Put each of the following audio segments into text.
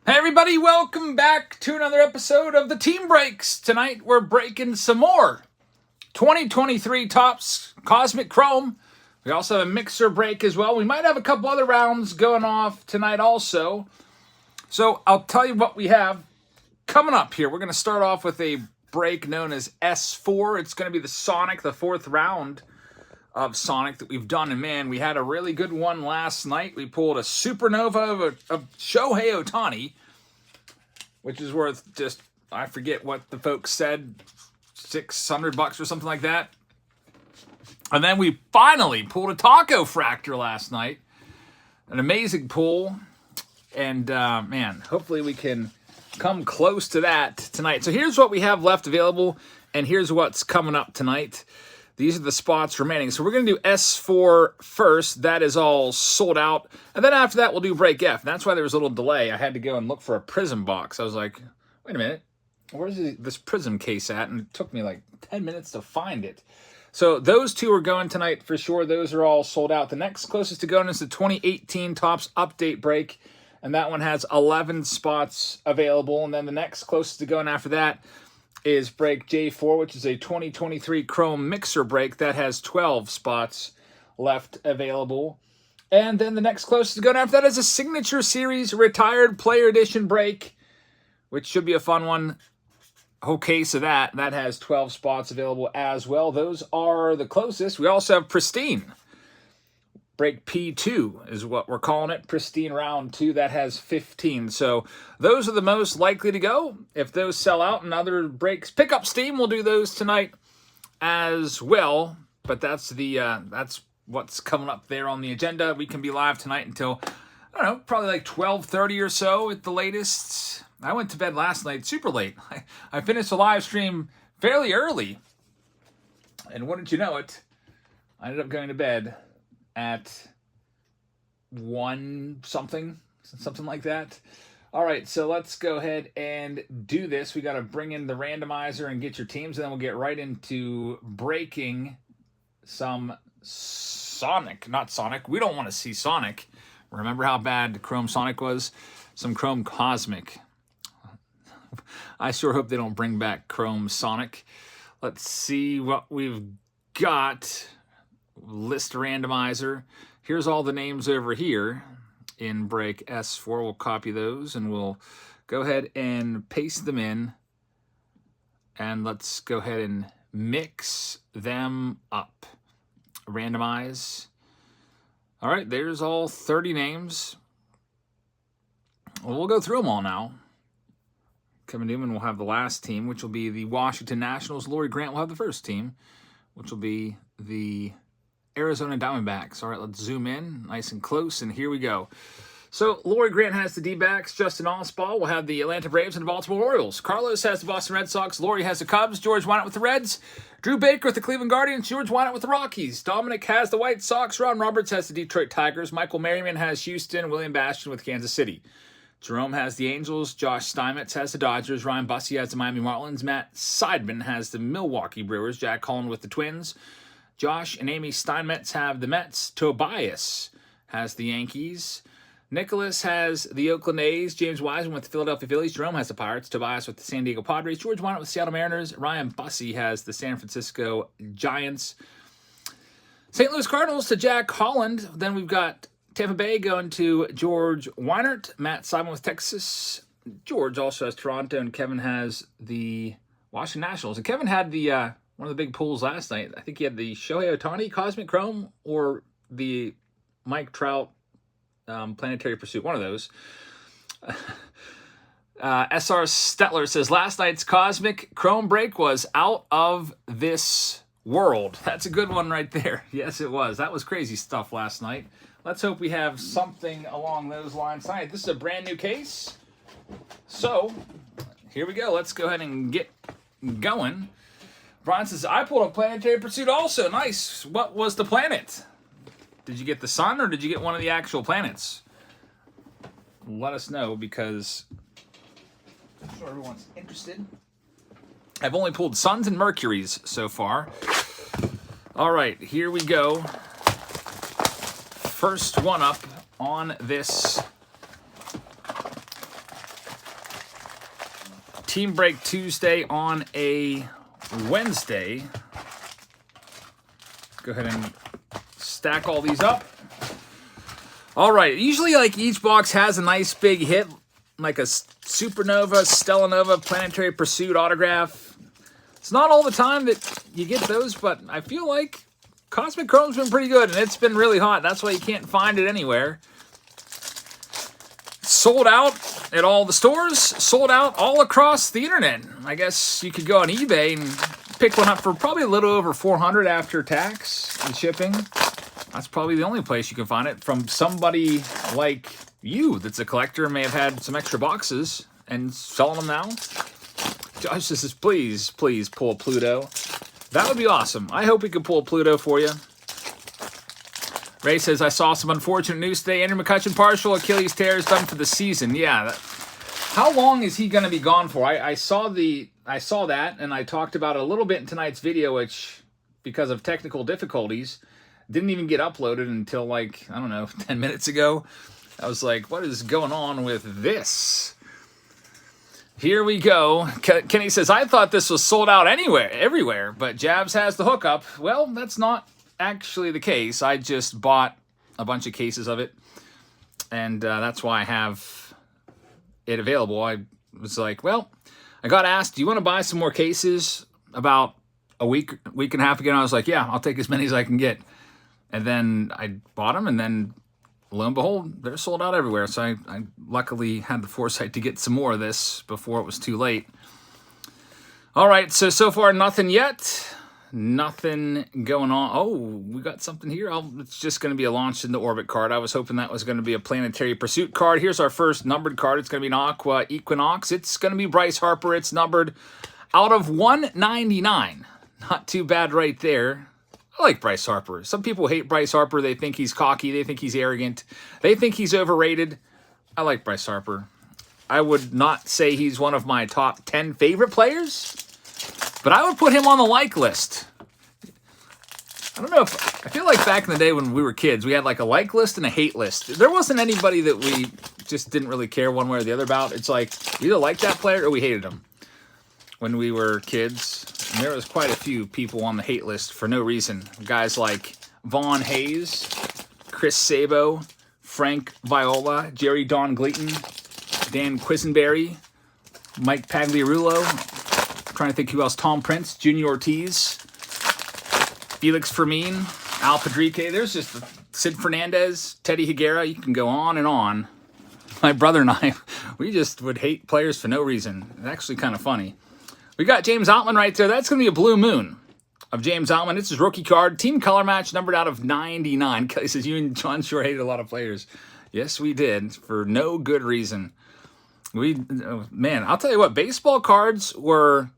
Hey everybody, welcome back to another episode of the Team Breaks. Tonight we're breaking some more 2023 Topps Cosmic Chrome. We also have a mixer break as well. We might have a couple other rounds going off tonight also. So I'll tell you what we have coming up here. We're going to start off with a break known as S4. It's going to be the Sonic, the fourth round of Sonic that we've done. And man, we had a really good one last night. We pulled a supernova of Shohei Ohtani, which is worth just, I forget what the folks said, $600 or something like that. And then we finally pulled a Taco Fractor last night. An amazing pull. And man, hopefully we can come close to that tonight. So here's what we have left available, and here's what's coming up tonight. These are the spots remaining. So we're going to do S4 first. That is all sold out. And then after that, we'll do Break F. And that's why there was a little delay. I had to go and look for a Prism box. I was like, wait a minute. Where's this Prism case at? And it took me like 10 minutes to find it. So those two are going tonight for sure. Those are all sold out. The next closest to going is the 2018 Topps Update Break. And that one has 11 spots available. And then the next closest to going after that is Break J4, which is a 2023 Chrome Mixer break that has 12 spots left available. And then the next closest to going after that is a Signature Series Retired Player Edition break, which should be a fun one. Whole case of that. That has 12 spots available as well. Those are the closest. We also have Pristine. Break P2 is what we're calling it. Pristine Round 2. That has 15. So those are the most likely to go. If those sell out and other breaks pick up steam, we'll do those tonight as well. But that's what's coming up there on the agenda. We can be live tonight until, I don't know, probably like 12:30 or so at the latest. I went to bed last night super late. I finished the live stream fairly early. And wouldn't you know it, I ended up going to bed at 1 something like that. All right, so let's go ahead and do this. We got to bring in the randomizer and get your teams, and then we'll get right into breaking some Sonic. Not Sonic. We don't want to see Sonic. Remember how bad Chrome Sonic was? Some Chrome Cosmic. I sure hope they don't bring back Chrome Sonic. Let's see what we've got. List randomizer. Here's all the names over here in break S4. We'll copy those and we'll go ahead and paste them in. And let's go ahead and mix them up. Randomize. All right, there's all 30 names. Well, we'll go through them all now. Kevin Newman will have the last team, which will be the Washington Nationals. Lori Grant will have the first team, which will be the Arizona Diamondbacks. All right, let's zoom in nice and close, and here we go. So Lori Grant has the D-backs. Justin Allspaw will have the Atlanta Braves and the Baltimore Orioles. Carlos has the Boston Red Sox. Lori has the Cubs. George Wynant with the Reds. Drew Baker with the Cleveland Guardians. George Wynant with the Rockies. Dominic has the White Sox. Ron Roberts has the Detroit Tigers. Michael Merriman has Houston. William Bastion with Kansas City. Jerome has the Angels. Josh Steinmetz has the Dodgers. Ryan Bussey has the Miami Marlins. Matt Seidman has the Milwaukee Brewers. Jack Holland with the Twins. Josh and Amy Steinmetz have the Mets. Tobias has the Yankees. Nicholas has the Oakland A's. James Wiseman with the Philadelphia Phillies. Jerome has the Pirates. Tobias with the San Diego Padres. George Wynant with the Seattle Mariners. Ryan Bussey has the San Francisco Giants. St. Louis Cardinals to Jack Holland. Then we've got Tampa Bay going to George Weinert. Matt Simon with Texas. George also has Toronto, and Kevin has the Washington Nationals. And Kevin had the one of the big pulls last night. I think he had the Shohei Ohtani Cosmic Chrome or the Mike Trout Planetary Pursuit. One of those. SR Stetler says, last night's Cosmic Chrome break was out of this world. That's a good one right there. Yes, it was. That was crazy stuff last night. Let's hope we have something along those lines tonight. This is a brand new case. So, here we go. Let's go ahead and get going. Brian says, I pulled a Planetary Pursuit also. Nice. What was the planet? Did you get the sun or did you get one of the actual planets? Let us know because I'm sure everyone's interested. I've only pulled suns and mercuries so far. All right, here we go. First one up on this Team Break Tuesday on a Wednesday. Go ahead and stack all these up. All right, usually like each box has a nice big hit, like a Supernova, Stellanova, Planetary Pursuit autograph. It's not all the time that you get those, but I feel like Cosmic Chrome's been pretty good, and it's been really hot. That's why you can't find it anywhere. Sold out at all the stores, sold out all across the internet. I guess you could go on eBay and pick one up for probably a little over $400 after tax and shipping. That's probably the only place you can find it from somebody like you that's a collector, may have had some extra boxes and selling them now. Josh says, please pull a Pluto. That would be awesome. I hope we could pull a Pluto for you. Ray says, I saw some unfortunate news today. Andrew McCutchen, partial Achilles tear, is done for the season. Yeah. How long is he going to be gone for? I saw that, and I talked about it a little bit in tonight's video, which, because of technical difficulties, didn't even get uploaded until, like, I don't know, 10 minutes ago. I was like, what is going on with this? Here we go. Kenny says, I thought this was sold out everywhere, but Jabs has the hookup. Well, that's not actually the case. I just bought a bunch of cases of it, and that's why I have it available. I was like, well, I got asked, do you want to buy some more cases about a week and a half ago? And I was like, yeah, I'll take as many as I can get. And then I bought them, and then lo and behold, they're sold out everywhere. So I luckily had the foresight to get some more of this before it was too late. All right, so far nothing yet. Nothing going on. Oh, we got something here. It's just going to be a Launch into Orbit card. I was hoping that was going to be a Planetary Pursuit card. Here's our first numbered card. It's going to be an Aqua Equinox. It's going to be Bryce Harper. It's numbered out of 199. Not too bad right there. I like Bryce Harper. Some people hate Bryce Harper. They think he's cocky. They think he's arrogant. They think he's overrated. I like Bryce Harper. I would not say he's one of my top 10 favorite players, but I would put him on the like list. I don't know if... I feel like back in the day when we were kids, we had like a like list and a hate list. There wasn't anybody that we just didn't really care one way or the other about. It's like, we either liked that player or we hated him when we were kids. And there was quite a few people on the hate list for no reason. Guys like Vaughn Hayes, Chris Sabo, Frank Viola, Jerry Don Gleaton, Dan Quisenberry, Mike Pagliarulo, trying to think who else, Tom Prince, Junior Ortiz, Felix Fermin, Al Padrique. There's just Sid Fernandez, Teddy Higuera. You can go on and on. My brother and I, we just would hate players for no reason. It's actually kind of funny. We got James Outman right there. That's going to be a Blue Moon of James Outman. It's his rookie card. Team color match, numbered out of 99. Kelly says, you and John sure hated a lot of players. Yes, we did, for no good reason. Man, I'll tell you what, baseball cards were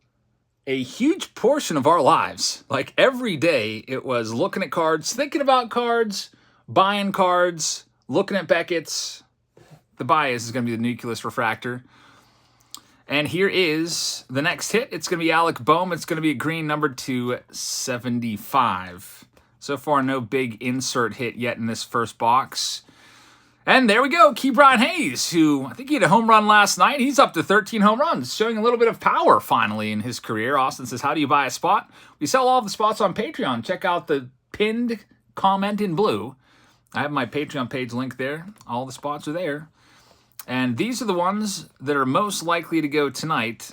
a huge portion of our lives. Like, every day, it was looking at cards, thinking about cards, buying cards, looking at Beckett's. The bias is going to be the Nucleus Refractor. And here is the next hit. It's going to be Alec Boehm. It's going to be a green, numbered to 75. So far, no big insert hit yet in this first box. And there we go, Ke'Bryan Hayes, who I think he had a home run last night. He's up to 13 home runs, showing a little bit of power finally in his career. Austin says, how do you buy a spot? We sell all the spots on Patreon. Check out the pinned comment in blue. I have my Patreon page link there. All the spots are there. And these are the ones that are most likely to go tonight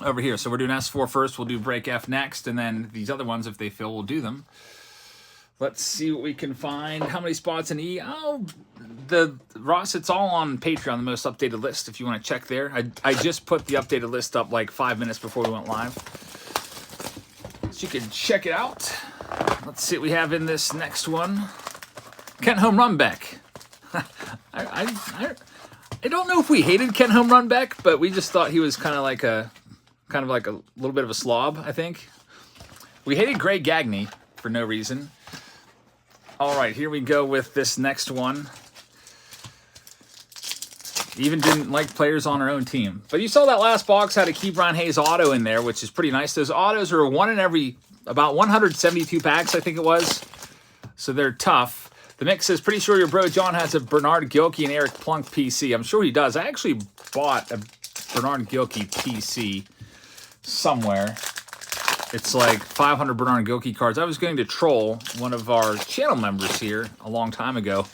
over here. So we're doing S4 first. We'll do break F next. And then these other ones, if they fill, we'll do them. Let's see what we can find. How many spots in E? Oh, Ross, it's all on Patreon, the most updated list, if you want to check there. I just put the updated list up like 5 minutes before we went live. So you can check it out. Let's see what we have in this next one. Kent Home Run Beck. I don't know if we hated Kent Home Run Beck, but we just thought he was kind of like a little bit of a slob, I think. We hated Greg Gagne for no reason. All right, here we go with this next one. Even didn't like players on our own team. But you saw that last box had a Ke'Bryan Hayes auto in there, which is pretty nice. Those autos are one in every, about 172 packs, I think it was. So they're tough. The mix says, pretty sure your bro John has a Bernard Gilkey and Eric Plunk PC. I'm sure he does. I actually bought Bernard Gilkey PC somewhere. It's like 500 Bernard Gilkey cards. I was going to troll one of our channel members here a long time ago.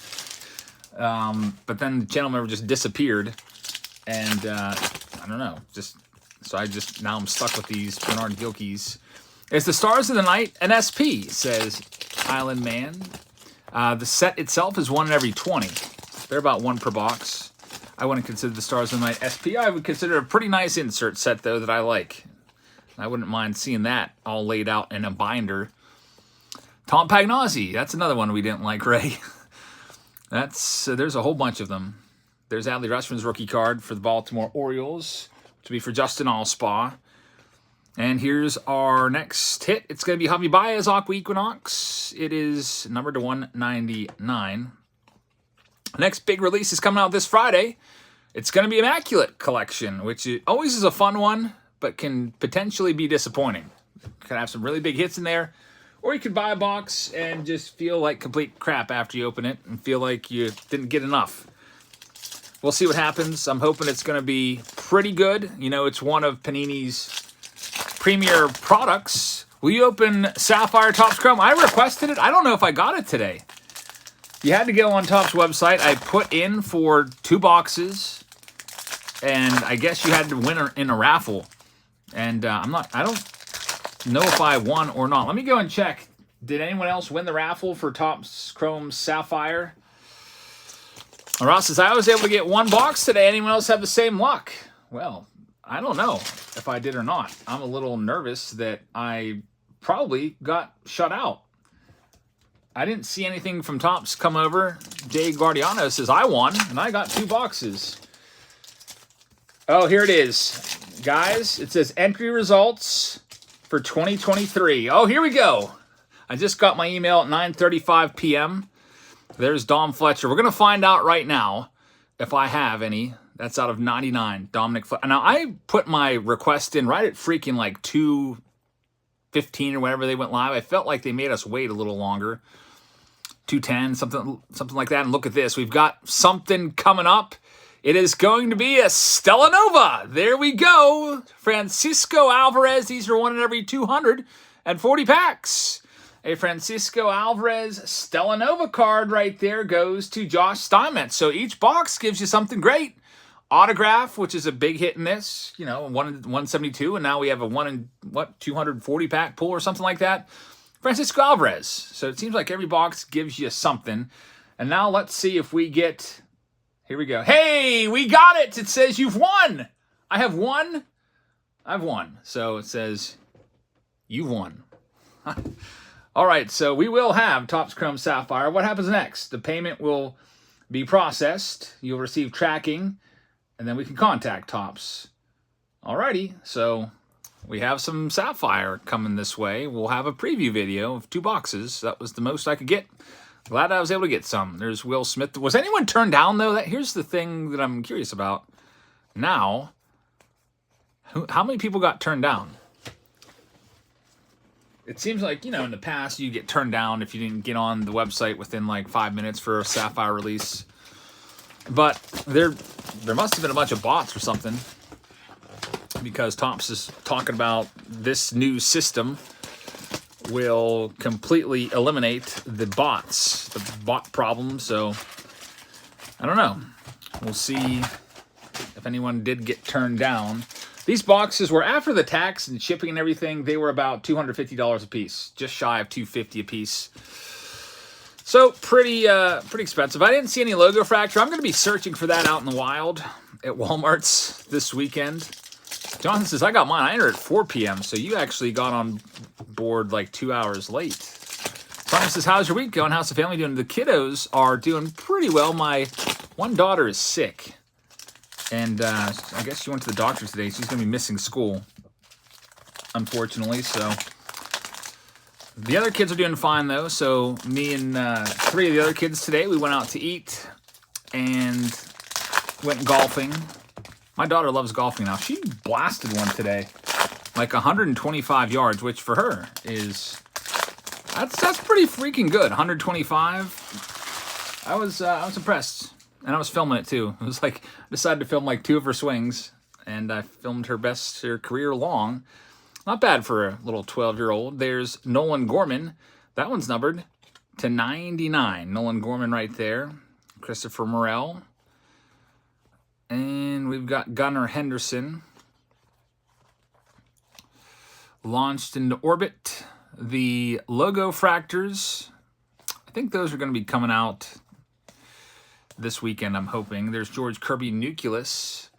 But then the channel member just disappeared. And I don't know. Now I'm stuck with these Bernard Gilkeys. It's the Stars of the Night, an SP, says Island Man. The set itself is 1 in every 20. They're about 1 per box. I wouldn't consider the Stars of the Night SP. I would consider a pretty nice insert set, though, that I like. I wouldn't mind seeing that all laid out in a binder. Tom Pagnozzi. That's another one we didn't like, Ray. There's a whole bunch of them. There's Adley Rutschman's rookie card for the Baltimore Orioles, which will be for Justin Allspaw. And here's our next hit. It's going to be Javi Baez, Aqua Equinox. It is numbered to 199. Next big release is coming out this Friday. It's going to be Immaculate Collection, which always is a fun one, but can potentially be disappointing. Can have some really big hits in there, or you could buy a box and just feel like complete crap after you open it and feel like you didn't get enough. We'll see what happens. I'm hoping it's going to be pretty good. You know, it's one of Panini's premier products. Will you open Sapphire Topps Chrome? I requested it. I don't know if I got it today. You had to go on Topps website. I put in for 2 boxes, and I guess you had to win in a raffle. And I don't know if I won or not. Let me go and check. Did anyone else win the raffle for Topps Chrome Sapphire? Ross says, I was able to get 1 box today. Anyone else have the same luck? Well, I don't know if I did or not. I'm a little nervous that I probably got shut out. I didn't see anything from Topps come over. Jay Guardiano says, I won, and I got 2 boxes. Oh, here it is. Guys, it says entry results for 2023. Oh, here we go. I just got my email at 9:35 p.m. There's Dom Fletcher. We're going to find out right now if I have any. That's out of 99. Dominic Fletcher. Now, I put my request in right at freaking like 2:15 or whenever they went live. I felt like they made us wait a little longer. 2:10, something like that. And look at this. We've got something coming up. It is going to be a Stella Nova. There we go. Francisco Alvarez. These are 1 in every 240 packs. A Francisco Alvarez Stella Nova card right there goes to Josh Steinmetz. So each box gives you something great. Autograph, which is a big hit in this. You know, 1 in 172. And now we have a 1 in, 240 pack pull or something like that. Francisco Alvarez. So it seems like every box gives you something. And now let's see if we get... Here we go. Hey, we got it. It says you've won. I have won. I've won. So it says you've won. All right, so we will have Topps Chrome Sapphire. What happens next? The payment will be processed. You'll receive tracking, and then we can contact Topps. All righty, so we have some Sapphire coming this way. We'll have a preview video of 2 boxes. That was the most I could get. Glad I was able to get some. There's Will Smith. Was anyone turned down, though? Here's the thing that I'm curious about. Now, how many people got turned down? It seems like, you know, in the past, you get turned down if you didn't get on the website within like 5 minutes for a Sapphire release. But there must have been a bunch of bots or something, because Topps is talking about this new system will completely eliminate the bots, the bot problem. So I don't know. We'll see if anyone did get turned down. These boxes were, after the tax and shipping and everything, they were about $250 a piece, just shy of $250 a piece. So pretty expensive. I didn't see any logo fracture. I'm going to be searching for that out in the wild at Walmart's this weekend. Jonathan says, I got mine. I entered at 4 p.m., so you actually got on board like 2 hours late. Simon says, how's your week going? How's the family doing? The kiddos are doing pretty well. My one daughter is sick, and I guess she went to the doctor today. She's going to be missing school, unfortunately. So the other kids are doing fine, though. So me and 3 of the other kids today, we went out to eat and went golfing. My daughter loves golfing now. She blasted one today, like 125 yards, which for her is, that's pretty freaking good. 125. I was impressed, and I was filming it too. It was like, I decided to film like 2 of her swings. and I filmed her career long. Not bad for a little 12-year-old. There's Nolan Gorman. That one's numbered to 99. Nolan Gorman right there. Christopher Morel. And we've got Gunnar Henderson. Launched into orbit. The logo fractors. I think those are going to be coming out this weekend, I'm hoping. There's George Kirby Nucleus.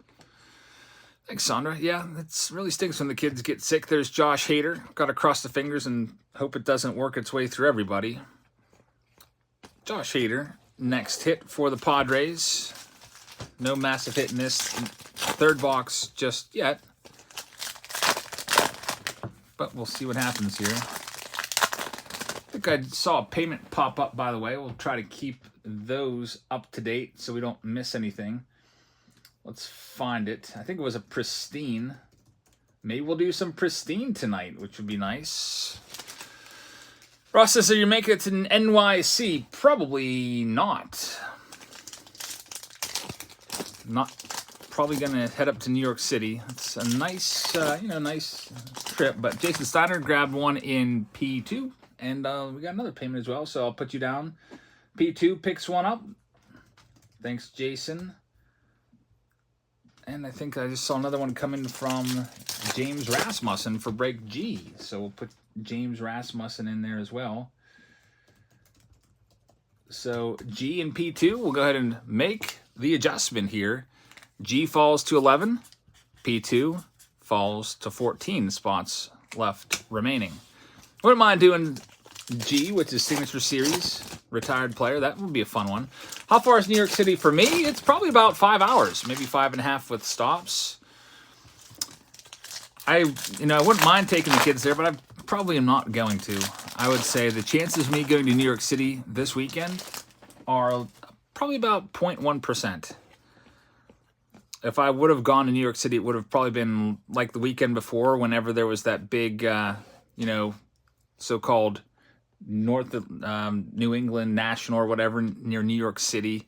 Thanks, Sandra. Yeah, it really stinks when the kids get sick. There's Josh Hader. Got to cross the fingers and hope it doesn't work its way through everybody. Josh Hader, next hit for the Padres. No massive hit in this third box just yet. But we'll see what happens here. I think I saw a payment pop up, by the way. We'll try to keep those up to date so we don't miss anything. Let's find it. I think it was a pristine. Maybe we'll do some pristine tonight, which would be nice. Ross says, are you making it to NYC? Probably not. Not probably going to head up to New York City. It's a nice, nice trip. But Jason Steiner grabbed one in P2. And we got another payment as well, so I'll put you down. P2 picks one up. Thanks, Jason. And I think I just saw another one coming from James Rasmussen for break G. So we'll put James Rasmussen in there as well. So G and P2, we'll go ahead and make the adjustment here. G falls to 11. P2 falls to 14 spots left remaining. Wouldn't mind doing G, which is Signature Series, retired player. That would be a fun one. How far is New York City for me? It's probably about 5 hours, maybe 5.5 with stops. I wouldn't mind taking the kids there, but I probably am not going to. I would say the chances of me going to New York City this weekend are probably about 0.1%. If I would have gone to New York City, it would have probably been like the weekend before, whenever there was that big, so-called North New England National or whatever near New York City.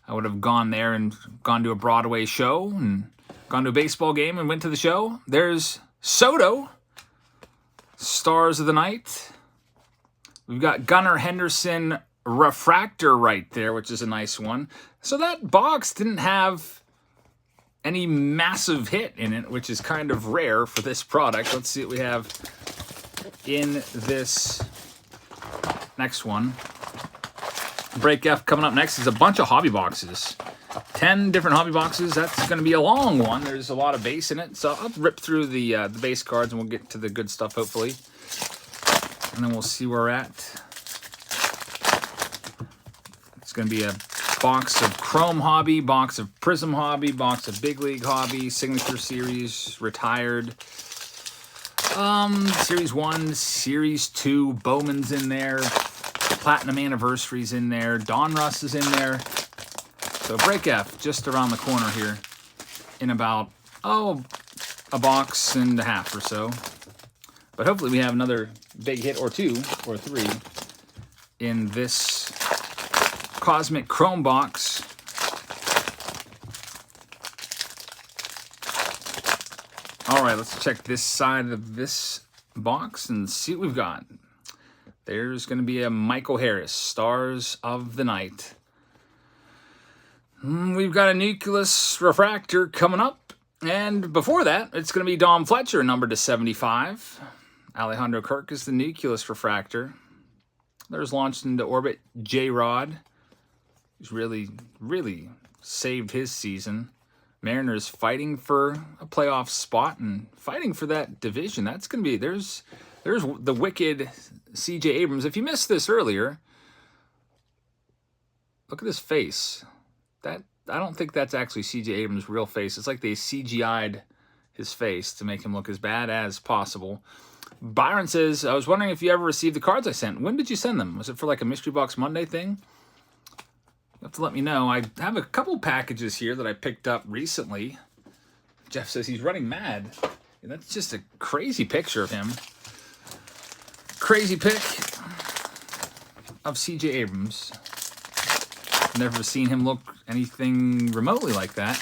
I would have gone there and gone to a Broadway show and gone to a baseball game and went to the show. There's Soto, Stars of the Night. We've got Gunnar Henderson Refractor right there, which is a nice one. So that box didn't have any massive hit in it, which is kind of rare for this product. Let's see what we have in this next one. Break F coming up next is a bunch of hobby boxes. 10 different hobby boxes. That's going to be a long one. There's a lot of base in it. So I'll rip through the base cards and we'll get to the good stuff, hopefully. And then we'll see where we're at. It's going to be a box of Chrome Hobby, box of Prism Hobby, box of Big League Hobby, Signature Series, Retired. Series 1, Series 2, Bowman's in there, Platinum Anniversary's in there, Donruss is in there. So Break F just around the corner here in about, a box and a half or so. But hopefully we have another big hit or 2 or 3 in this Cosmic Chrome box. All right, let's check this side of this box and see what we've got. There's going to be a Michael Harris, Stars of the Night. We've got a Nucleus Refractor coming up. And before that, it's going to be Dom Fletcher, numbered to 75. Alejandro Kirk is the Nucleus Refractor. There's launched into orbit J-Rod, who's really, really saved his season. Mariners fighting for a playoff spot and fighting for that division. That's going to be, there's the wicked C.J. Abrams. If you missed this earlier, look at his face. I don't think that's actually C.J. Abrams' real face. It's like they CGI'd his face to make him look as bad as possible. Byron says, I was wondering if you ever received the cards I sent. When did you send them? Was it for like a Mystery Box Monday thing? You have to let me know. I have a couple packages here that I picked up recently. Jeff says he's running mad. And that's just a crazy picture of him. Crazy pic of C.J. Abrams. Never seen him look anything remotely like that.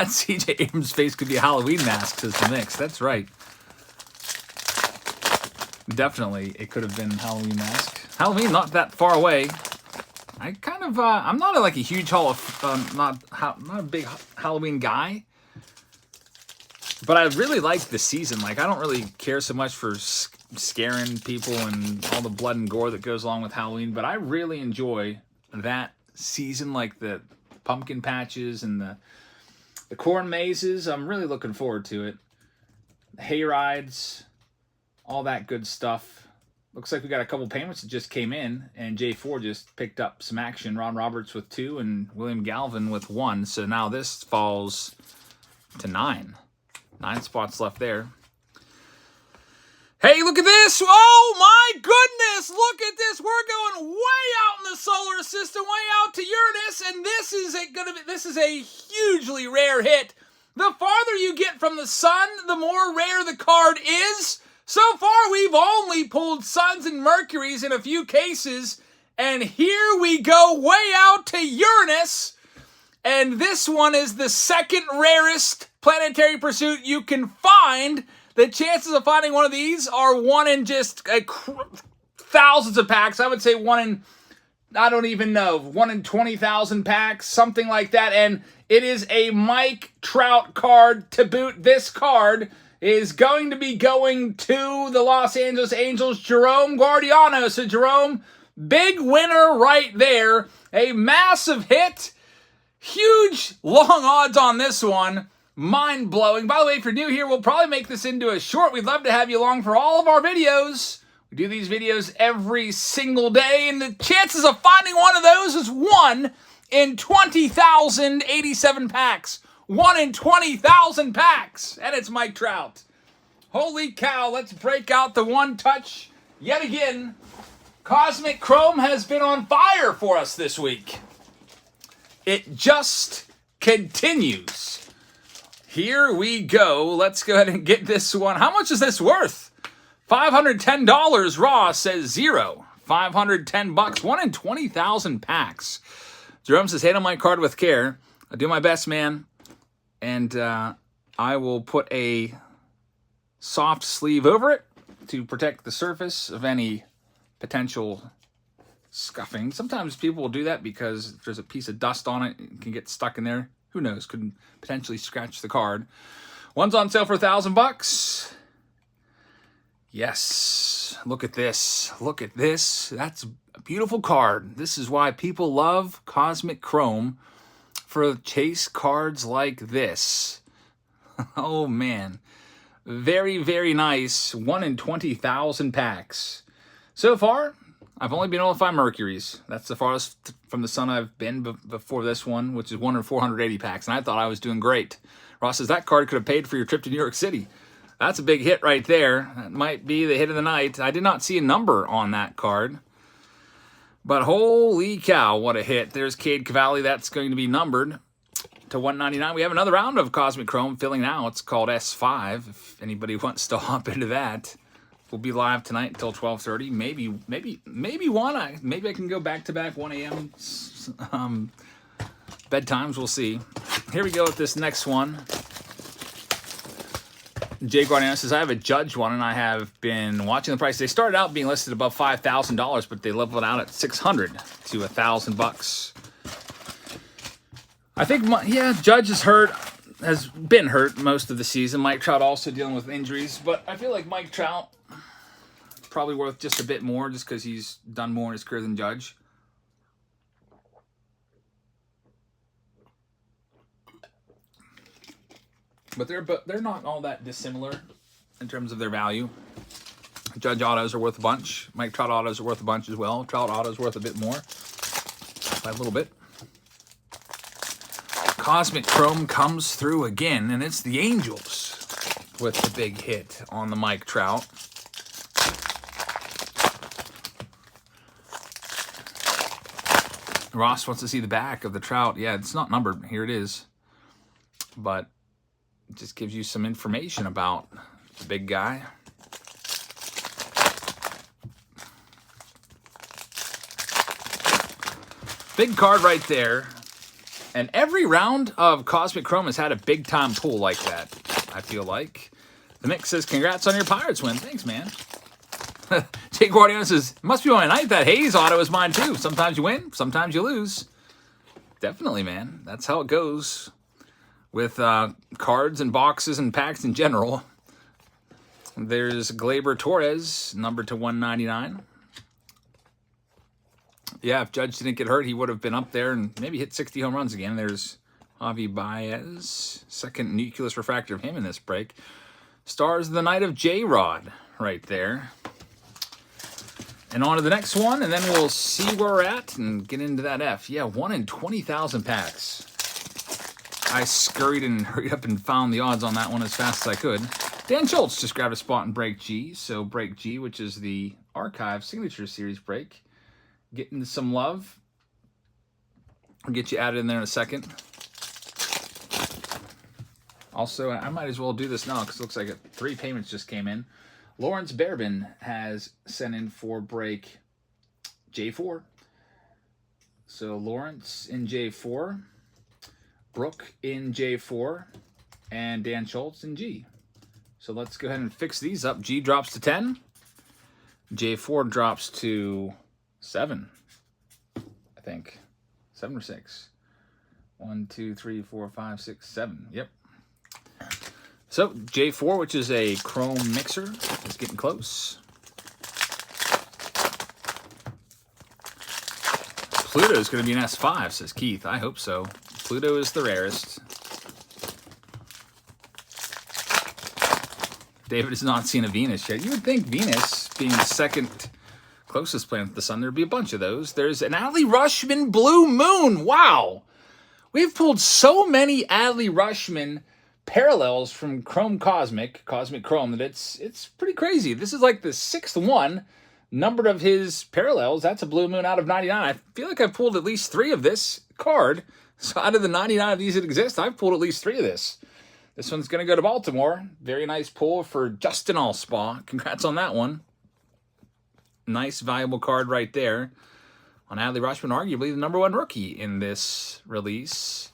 That C.J. Abrams face could be a Halloween mask, says the Mix. That's right. Definitely, it could have been Halloween mask. Halloween not that far away. I kind of, I'm not like a huge not a big Halloween guy. But I really like the season. Like, I don't really care so much for scaring people and all the blood and gore that goes along with Halloween. But I really enjoy that season, like the pumpkin patches and the corn mazes. I'm really looking forward to it. The hay rides, all that good stuff. Looks like we got a couple payments that just came in. And J4 just picked up some action. Ron Roberts with 2 and William Galvin with 1. So now this falls to 9. 9 spots left there. Hey, look at this. Oh, my goodness. Look at this. We're going way out in the solar system, way out to Uranus, and this is a hugely rare hit. The farther you get from the sun, the more rare the card is. So far, we've only pulled suns and Mercuries in a few cases, and here we go way out to Uranus, and this one is the second rarest planetary pursuit you can find. The chances of finding one of these are 1 in just thousands of packs. I would say 1 in, I don't even know, 1 in 20,000 packs, something like that. And it is a Mike Trout card to boot. This card is going to be going to the Los Angeles Angels, Jerome Guardiano. So Jerome, big winner right there. A massive hit. Huge long odds on this one. Mind-blowing. By the way, if you're new here, we'll probably make this into a short. We'd love to have you along for all of our videos. We do these videos every single day, and the chances of finding one of those is 1 in 20,087 packs. 1 in 20,000 packs. And it's Mike Trout. Holy cow, let's break out the one touch yet again. Cosmic Chrome has been on fire for us this week. It just continues. Here we go. Let's go ahead and get this one. How much is this worth? $510. Raw says 0. 510 bucks. 1 in 20,000 packs. Jerome says, handle my card with care. I do my best, man. And I will put a soft sleeve over it to protect the surface of any potential scuffing. Sometimes people will do that because if there's a piece of dust on it, it can get stuck in there. Who knows? Could potentially scratch the card. One's on sale for $1,000. Yes. Look at this. Look at this. That's a beautiful card. This is why people love Cosmic Chrome, for chase cards like this. Oh, man. Very, very nice. 1 in 20,000 packs. So far, I've only been able to find Mercuries. That's the farthest from the sun I've been before this one, which is 1 in 480 packs, and I thought I was doing great. Ross says, that card could have paid for your trip to New York City. That's a big hit right there. That might be the hit of the night. I did not see a number on that card. But holy cow, what a hit. There's Cade Cavalli. That's going to be numbered to 199. We have another round of Cosmic Chrome filling now. It's called S5, if anybody wants to hop into that. We'll be live tonight until 12:30. Maybe 1. Maybe I can go back-to-back 1 a.m. Bedtimes. We'll see. Here we go with this next one. Jay Guardiano says, I have a Judge one, and I have been watching the price. They started out being listed above $5,000, but they leveled out at $600 to $1,000. I think, Judge has been hurt most of the season. Mike Trout also dealing with injuries, but I feel like Mike Trout probably worth just a bit more just because he's done more in his career than Judge. But they're not all that dissimilar in terms of their value. Judge autos are worth a bunch. Mike Trout autos are worth a bunch as well. Trout autos worth a bit more by a little bit. Cosmic Chrome comes through again, and it's the Angels with the big hit on the Mike Trout. Ross wants to see the back of the Trout. Yeah, it's not numbered. Here it is. But it just gives you some information about the big guy. Big card right there. And every round of Cosmic Chrome has had a big-time pull like that, I feel like. The Mix says, congrats on your Pirates win. Thanks, man. Jake Guardiano says, must be my night. That Hayes auto is mine, too. Sometimes you win, sometimes you lose. Definitely, man. That's how it goes with cards and boxes and packs in general. There's Gleyber Torres, numbered to 199. Yeah, if Judge didn't get hurt, he would have been up there and maybe hit 60 home runs again. There's Javi Baez, second nucleus refractor of him in this break. Stars of the Night of J-Rod right there. And on to the next one, and then we'll see where we're at and get into that F. Yeah, 1 in 20,000 packs. I scurried and hurried up and found the odds on that one as fast as I could. Dan Schultz just grabbed a spot in Break G. So Break G, which is the Archive Signature Series break. Getting some love. I'll get you added in there in a second. Also, I might as well do this now because it looks like 3 payments just came in. Lawrence Berbin has sent in for break J4. So Lawrence in J4, Brooke in J4, and Dan Schultz in G. So let's go ahead and fix these up. G drops to 10. J4 drops to 7, I think. 7 or 6. 1, 2, 3, 4, 5, 6, 7. Yep. So J4, which is a chrome mixer, is getting close. Pluto is going to be an S5, says Keith. I hope so. Pluto is the rarest. David has not seen a Venus yet. You would think Venus, being the second closest planet to the sun, there'd be a bunch of those. There's an Adley Rutschman Blue Moon. Wow. We've pulled so many Adley Rutschman parallels from Chrome Cosmic Chrome, that it's pretty crazy. This is like the 6th one numbered of his parallels. That's a Blue Moon out of 99. I feel like I've pulled at least 3 of this card. So out of the 99 of these that exist, I've pulled at least 3 of this. This one's going to go to Baltimore. Very nice pull for Justin Allspaw. Congrats on that one. Nice, valuable card right there on Adley Rutschman, arguably the #1 rookie in this release.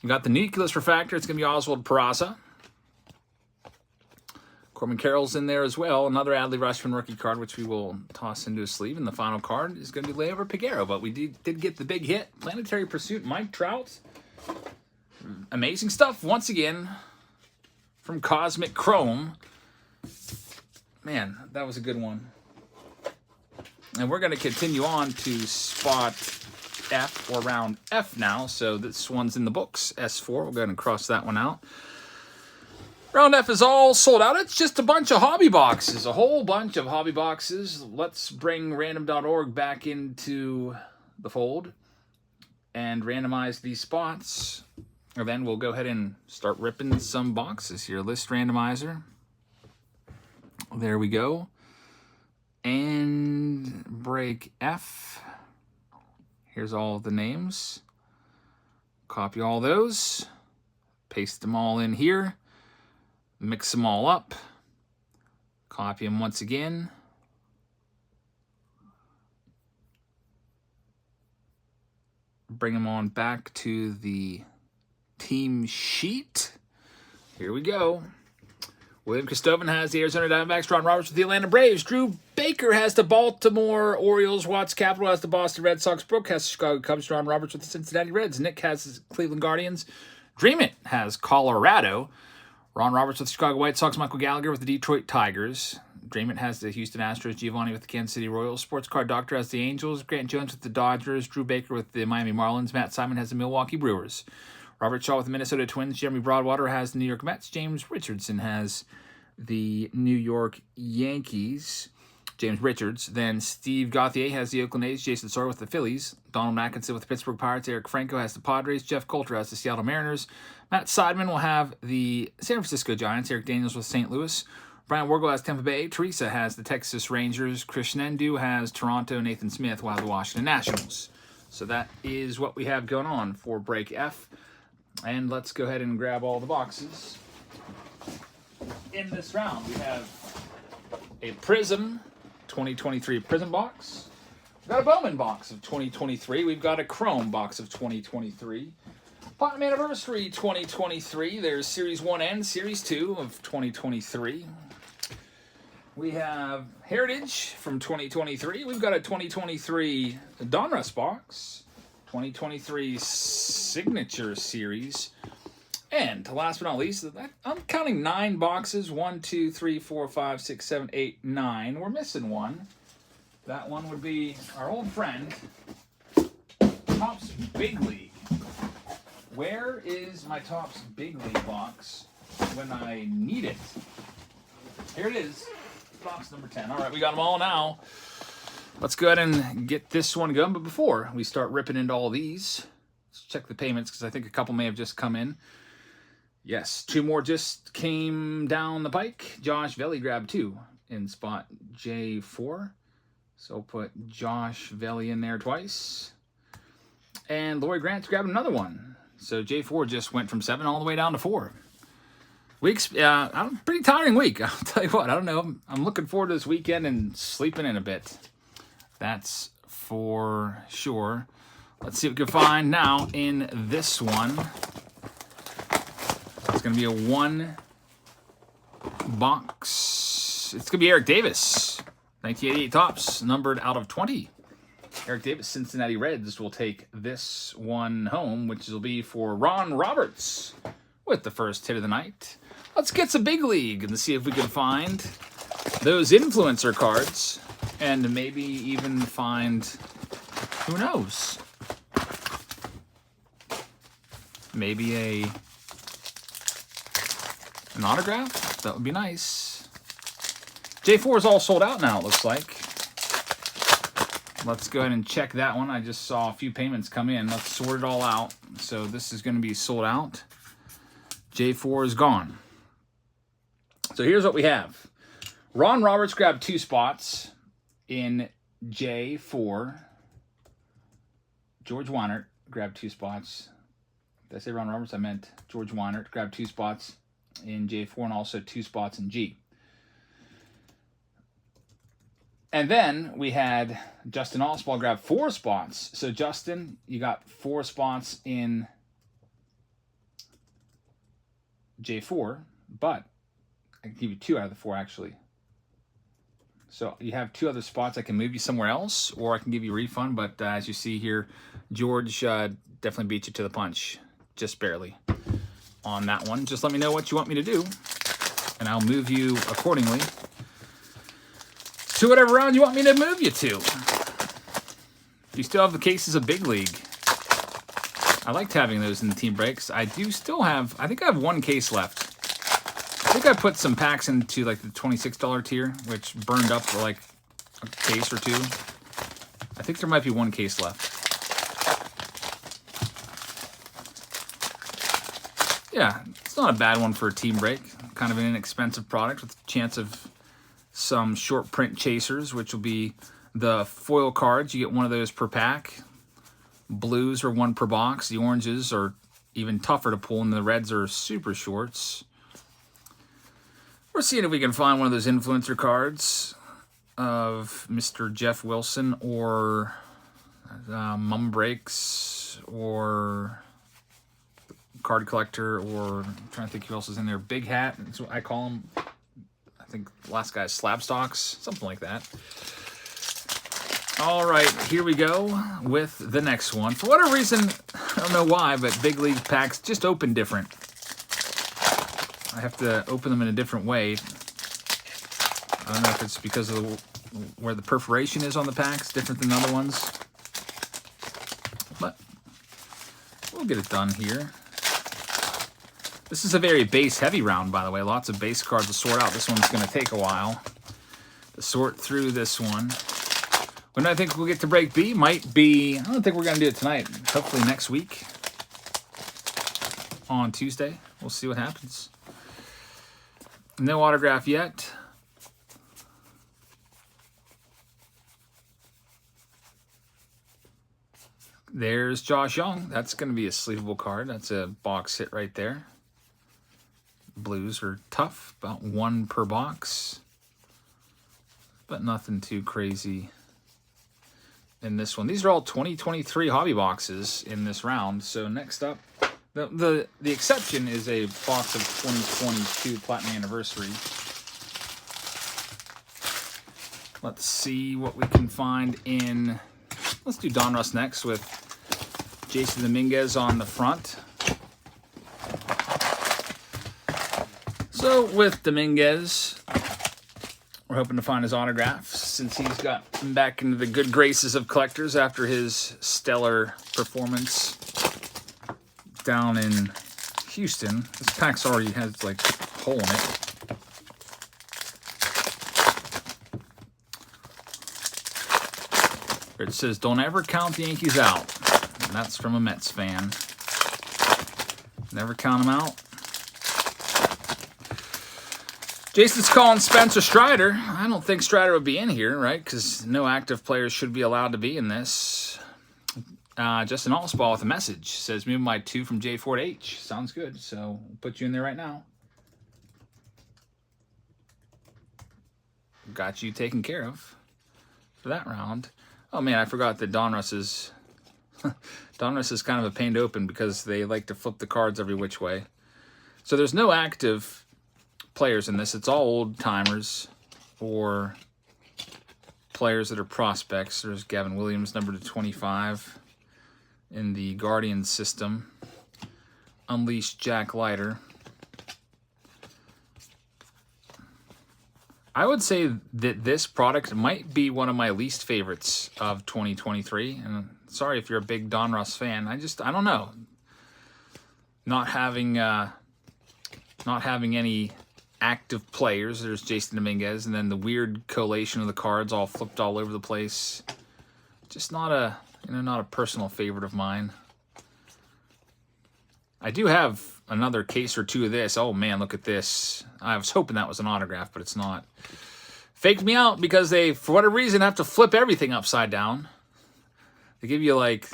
You got the nucleus refractor. It's going to be Oswald Peraza. Corbin Carroll's in there as well. Another Adley Rutschman rookie card, which we will toss into a sleeve. And the final card is going to be Layover Piguero. But we did get the big hit. Planetary Pursuit, Mike Trout. Amazing stuff once again from Cosmic Chrome. Man, that was a good one. And we're going to continue on to spot F, or round F now. So this one's in the books, S4. We'll go ahead and cross that one out. Round F is all sold out. It's just a bunch of hobby boxes, a whole bunch of hobby boxes. Let's bring random.org back into the fold and randomize these spots. And then we'll go ahead and start ripping some boxes here. List randomizer. There we go. And break F. Here's all the names. Copy all those. Paste them all in here. Mix them all up. Copy them once again. Bring them on back to the team sheet. Here we go. William Kristovan has the Arizona Diamondbacks. Ron Roberts with the Atlanta Braves. Drew Baker has the Baltimore Orioles. Watts Capital has the Boston Red Sox. Brooke has the Chicago Cubs. Ron Roberts with the Cincinnati Reds. Nick has the Cleveland Guardians. Dream It has Colorado. Ron Roberts with the Chicago White Sox. Michael Gallagher with the Detroit Tigers. Dream It has the Houston Astros. Giovanni with the Kansas City Royals. Sports Card Doctor has the Angels. Grant Jones with the Dodgers. Drew Baker with the Miami Marlins. Matt Simon has the Milwaukee Brewers. Robert Shaw with the Minnesota Twins. Jeremy Broadwater has the New York Mets. James Richardson has the New York Yankees. James Richards. Then Steve Gauthier has the Oakland A's. Jason Sawyer with the Phillies. Donald Mackinson with the Pittsburgh Pirates. Eric Franco has the Padres. Jeff Coulter has the Seattle Mariners. Matt Seidman will have the San Francisco Giants. Eric Daniels with St. Louis. Brian Wargel has Tampa Bay. Teresa has the Texas Rangers. Krishnendu has Toronto. Nathan Smith will have the Washington Nationals. So that is what we have going on for break F. And let's go ahead and grab all the boxes. In this round, we have a Prism 2023 Prism box. We've got a Bowman box of 2023. We've got a Chrome box of 2023. Platinum Anniversary 2023. There's Series 1 and Series 2 of 2023. We have Heritage from 2023. We've got a 2023 Donruss box. 2023 Signature Series. And last but not least, I'm counting 9 boxes. 1, 2, 3, 4, 5, 6, 7, 8, 9. We're missing one. That one would be our old friend, Topps Big League. Where is my Topps Big League box when I need it? Here it is, box number 10. All right, we got them all now. Let's go ahead and get this one going. But before we start ripping into all these, let's check the payments because I think a couple may have just come in. Yes, 2 more just came down the pike. Josh Velli grabbed 2 in spot J4. So put Josh Velli in there twice. And Lori Grant grabbed another one. So J4 just went from 7 all the way down to 4. Pretty tiring week. I'll tell you what, I don't know. I'm looking forward to this weekend and sleeping in a bit. That's for sure. Let's see what we can find now in this one. It's going to be a 1 box. It's going to be Eric Davis. 1988 Topps, numbered out of 20. Eric Davis, Cincinnati Reds, will take this one home, which will be for Ron Roberts with the first hit of the night. Let's get some Big League and see if we can find those influencer cards and maybe even find, who knows, maybe an autograph? That would be nice. J4 is all sold out now, it looks like. Let's go ahead and check that one. I just saw a few payments come in. Let's sort it all out. So this is going to be sold out. J4 is gone. So here's what we have. Ron Roberts grabbed 2 spots in J4. George Weinert grabbed 2 spots. Did I say Ron Roberts? I meant George Weinert grabbed 2 spots in J4 and also 2 spots in G. And then we had Justin Oswald grab 4 spots. So Justin, you got 4 spots in J4, but I can give you 2 out of the 4 actually. So you have 2 other spots. I can move you somewhere else, or I can give you a refund. But as you see here, George definitely beat you to the punch, just barely on that one. Just let me know what you want me to do, and I'll move you accordingly to whatever round you want me to move you to. You still have the cases of Big League. I liked having those in the team breaks. I do still have, I think I have 1 case left. I think I put some packs into like the $26 tier, which burned up for like a case or 2. I think there might be 1 case left. Yeah, it's not a bad one for a team break. Kind of an inexpensive product with a chance of some short print chasers, which will be the foil cards. You get 1 of those per pack. Blues are 1 per box. The oranges are even tougher to pull, and the reds are super shorts. We're seeing if we can find one of those influencer cards of Mr. Jeff Wilson or Mum Breaks or Card Collector, or I'm trying to think who else is in there. Big Hat, that's what I call him. I think the last guy is Slab Stocks, something like that. All right, here we go with the next one. For whatever reason, I don't know why, but Big League packs just open different. I have to open them in a different way. I don't know if it's because of where the perforation is on the packs, different than other ones. But we'll get it done here. This is a very base-heavy round, by the way. Lots of base cards to sort out. This one's going to take a while to sort through this one. When I think we'll get to break B might be, I don't think we're going to do it tonight. Hopefully next week on Tuesday. We'll see what happens. No autograph yet. There's Josh Young. That's going to be a sleevable card. That's a box hit right there. Blues are tough, about 1 per box, but nothing too crazy in this one. These are all 2023 hobby boxes in this round. So next up, the exception is a box of 2022 Platinum Anniversary. Let's see what we can find in. Let's do Donruss next with Jason Dominguez on the front. So with Dominguez, we're hoping to find his autograph since he's got back into the good graces of collectors after his stellar performance down in Houston. This pack's already has like a hole in it. It says, "Don't ever count the Yankees out." And that's from a Mets fan. Never count them out. Jason's calling Spencer Strider. I don't think Strider would be in here, right? Because no active players should be allowed to be in this. Justin Allspaw with a message. Says, "Move my 2 from J Ford H." Sounds good. So we'll put you in there right now. Got you taken care of for that round. Oh man, I forgot that Donruss is Donruss is kind of a pain to open because they like to flip the cards every which way. So there's no active players in this. It's all old timers or players that are prospects. There's Gavin Williams, number to 25 in the Guardian system. Unleashed Jack Leiter. I would say that this product might be one of my least favorites of 2023. And sorry if you're a big Donruss fan. I don't know. Not having any active players. There's Jason Dominguez, and then the weird collation of the cards all flipped all over the place. Just not a personal favorite of mine. I do have another case or two of this. Oh man, look at this. I was hoping that was an autograph, but it's not. Faked me out because they, for whatever reason, have to flip everything upside down. They give you like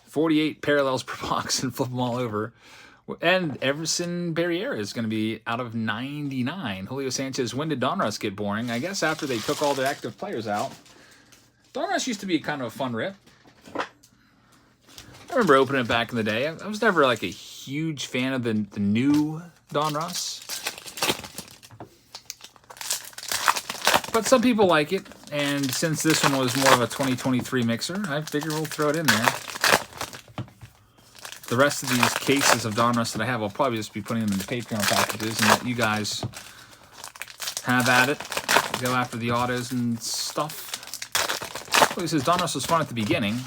48 parallels per box and flip them all over. And Everson Barriera is going to be out of 99. Julio Sanchez, when did Donruss get boring? I guess after they took all the active players out. Donruss used to be kind of a fun rip. I remember opening it back in the day. I was never like a huge fan of the new Donruss. But some people like it. And since this one was more of a 2023 mixer, I figure we'll throw it in there. The rest of these cases of Donruss that I have, I'll probably just be putting them in the Patreon packages and let you guys have at it. Go after the autos and stuff. Well, he says Donruss was fun at the beginning.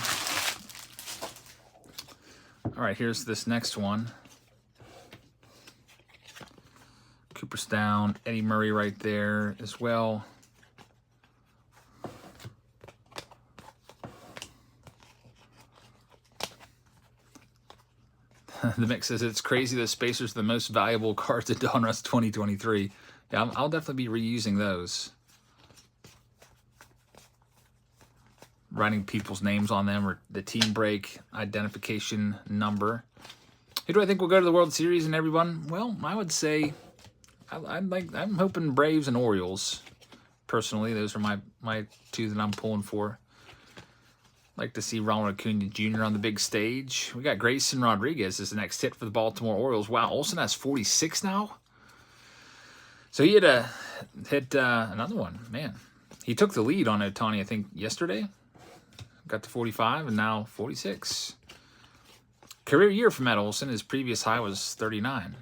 All right, here's this next one. Cooperstown, Eddie Murray right there as well. The mix says it's crazy that Spacer's the most valuable cards at Donruss 2023. Yeah, I'll definitely be reusing those. Writing people's names on them or the team break identification number. Who do I think will go to the World Series and everyone? Well, I would say I'm hoping Braves and Orioles. Personally, those are my two that I'm pulling for. Like to see Ronald Acuna Jr. on the big stage. We got Grayson Rodriguez as the next hit for the Baltimore Orioles. Wow, Olsen has 46 now. So he had hit another one. Man, he took the lead on Ohtani, I think, yesterday. Got to 45 and now 46. Career year for Matt Olson. His previous high was 39.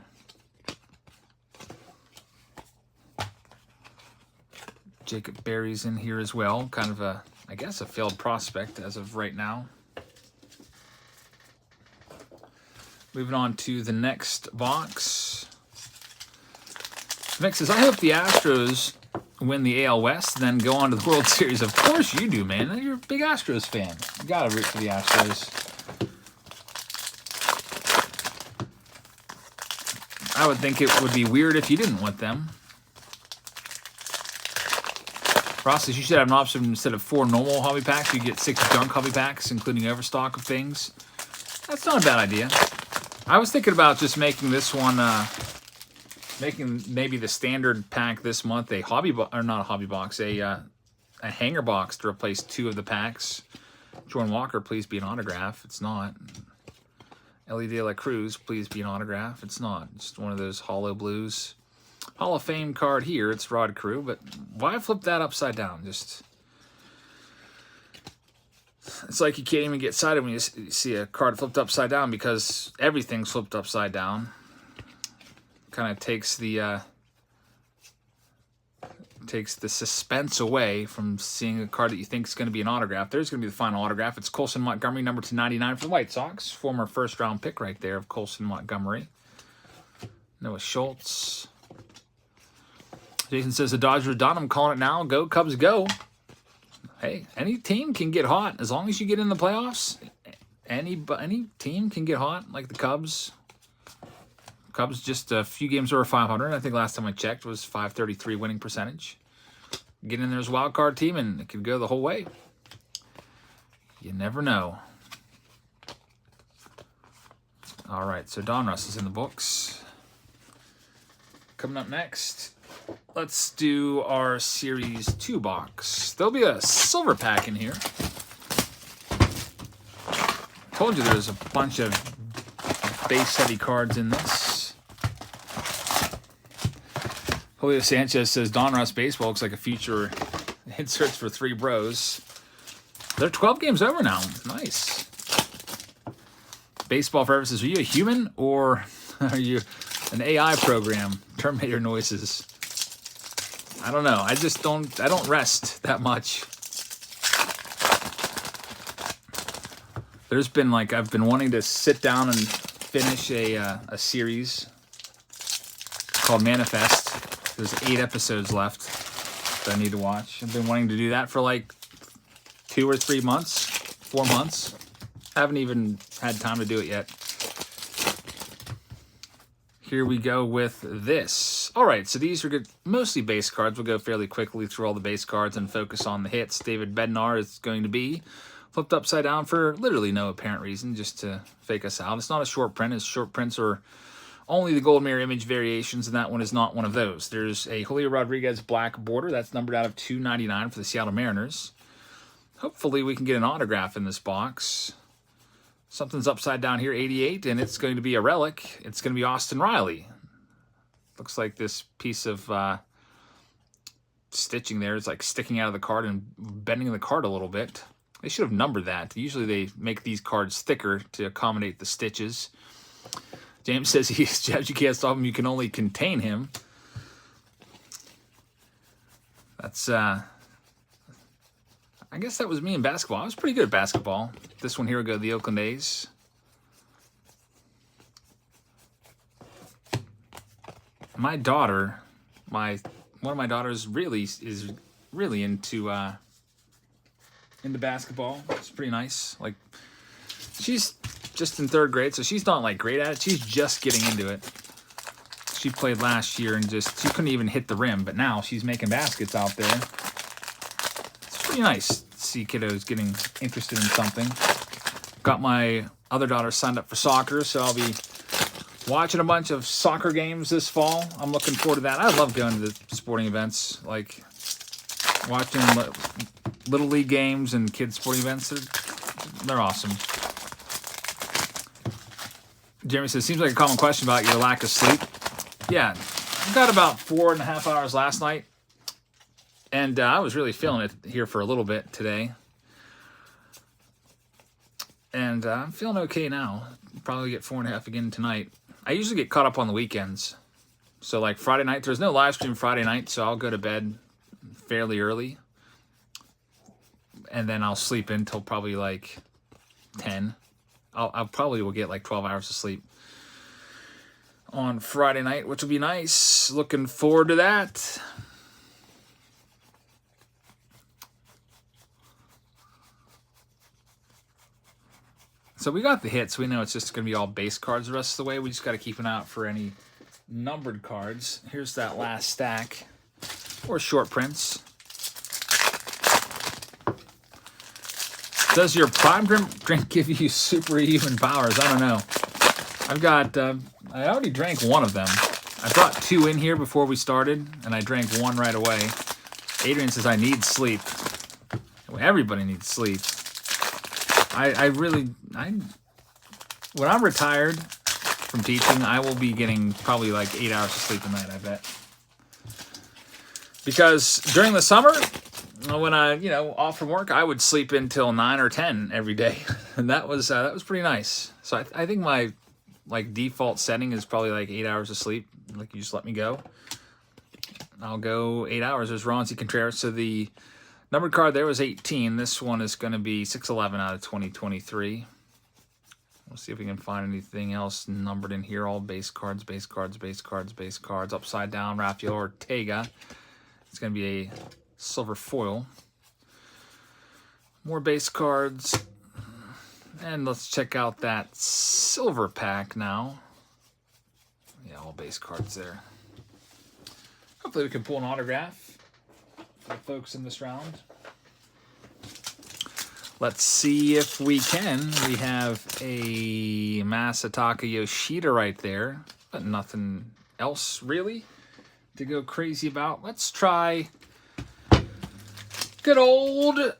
Jacob Berry's in here as well. Kind of a, I guess, a failed prospect as of right now. Moving on to the next box. Next is, I hope the Astros win the AL West, then go on to the World Series. Of course you do, man. You're a big Astros fan. You gotta root for the Astros. I would think it would be weird if you didn't want them. Ross says you should have an option instead of 4 normal hobby packs, you get 6 junk hobby packs, including overstock of things. That's not a bad idea. I was thinking about just making this one, making maybe the standard pack this month a hobby or not a hobby box, a hanger box to replace 2 of the packs. Jordan Walker, please be an autograph. It's not. Ellie De La Cruz, please be an autograph. It's not. Just one of those hollow blues. Hall of Fame card here. It's Rod Crew, but why flip that upside down? Just, it's like you can't even get excited when you see a card flipped upside down because everything's flipped upside down. Kind of takes the suspense away from seeing a card that you think is going to be an autograph. There's going to be the final autograph. It's Colson Montgomery, number 299 for the White Sox. Former first-round pick right there of Colson Montgomery. Noah Schultz. Jason says the Dodgers are done. I'm calling it now. Go Cubs, go. Hey, any team can get hot as long as you get in the playoffs. Any team can get hot, like the Cubs. Cubs just a few games over 500. I think last time I checked was 533 winning percentage. Get in there as a wild card team and it could go the whole way. You never know. All right, so Donruss is in the books. Coming up next, let's do our Series 2 box. There'll be a silver pack in here. Told you there's a bunch of base-heavy cards in this. Julio Sanchez says, Donruss baseball looks like a future inserts for 3 bros. They're 12 games over now. Nice. Baseball Forever says, are you a human or are you an AI program? Terminator noises. I don't know. I don't rest that much. There's been I've been wanting to sit down and finish a series called Manifest. There's 8 episodes left that I need to watch. I've been wanting to do that for 2 or 3 months, 4 months. Haven't even had time to do it yet. Here we go with this. All right, so these are good, mostly base cards. We'll go fairly quickly through all the base cards and focus on the hits. David Bednar is going to be flipped upside down for literally no apparent reason, just to fake us out. It's not a short print. His short prints are only the gold mirror image variations, and that one is not one of those. There's a Julio Rodriguez black border. That's numbered out of 299 for the Seattle Mariners. Hopefully we can get an autograph in this box. Something's upside down here, 88, and it's going to be a relic. It's going to be Austin Riley. Looks like this piece of stitching there is sticking out of the card and bending the card a little bit. They should have numbered that. Usually they make these cards thicker to accommodate the stitches. James says he's Jabs, you can't stop him, you can only contain him. That's, I guess that was me in basketball. I was pretty good at basketball. This one here will go to the Oakland A's. My daughter, one of my daughters is really into basketball. It's pretty nice. She's just in 3rd grade, so she's not great at it. She's just getting into it. She played last year and she couldn't even hit the rim, but now she's making baskets out there. It's pretty nice to see kiddos getting interested in something. Got my other daughter signed up for soccer, so I'll be watching a bunch of soccer games this fall. I'm looking forward to that. I love going to the sporting events, watching Little League games and kids' sporting events. They're awesome. Jeremy says, seems like a common question about your lack of sleep. Yeah, I got about 4.5 hours last night, and I was really feeling it here for a little bit today. And I'm feeling okay now. Probably get 4.5 again tonight. I usually get caught up on the weekends. So Friday night, there's no live stream Friday night, so I'll go to bed fairly early. And then I'll sleep until probably 10. I'll probably will get 12 hours of sleep on Friday night, which will be nice. Looking forward to that. So we got the hits. We know it's just going to be all base cards the rest of the way. We just got to keep an eye out for any numbered cards. Here's that last stack. Or short prints. Does your prime drink give you superhuman powers? I don't know. I've got, I already drank one of them. I brought 2 in here before we started, and I drank 1 right away. Adrian says, I need sleep. Well, everybody needs sleep. when I'm retired from teaching, I will be getting probably like 8 hours of sleep a night, I bet. Because during the summer, when I, off from work, I would sleep until 9 or 10 every day. And that was pretty nice. So I think my default setting is probably like 8 hours of sleep. Like, you just let me go. I'll go 8 hours. There's Ronzi Contreras. So the numbered card there was 18. This one is going to be 611 out of 2023. We'll see if we can find anything else numbered in here. All base cards, base cards, base cards, base cards. Upside down, Rafael Ortega. It's going to be a silver foil. More base cards. And let's check out that silver pack now. Yeah, all base cards there. Hopefully we can pull an autograph for the folks in this round. Let's see if we can. We have a Masataka Yoshida right there, but nothing else really to go crazy about. Let's try good old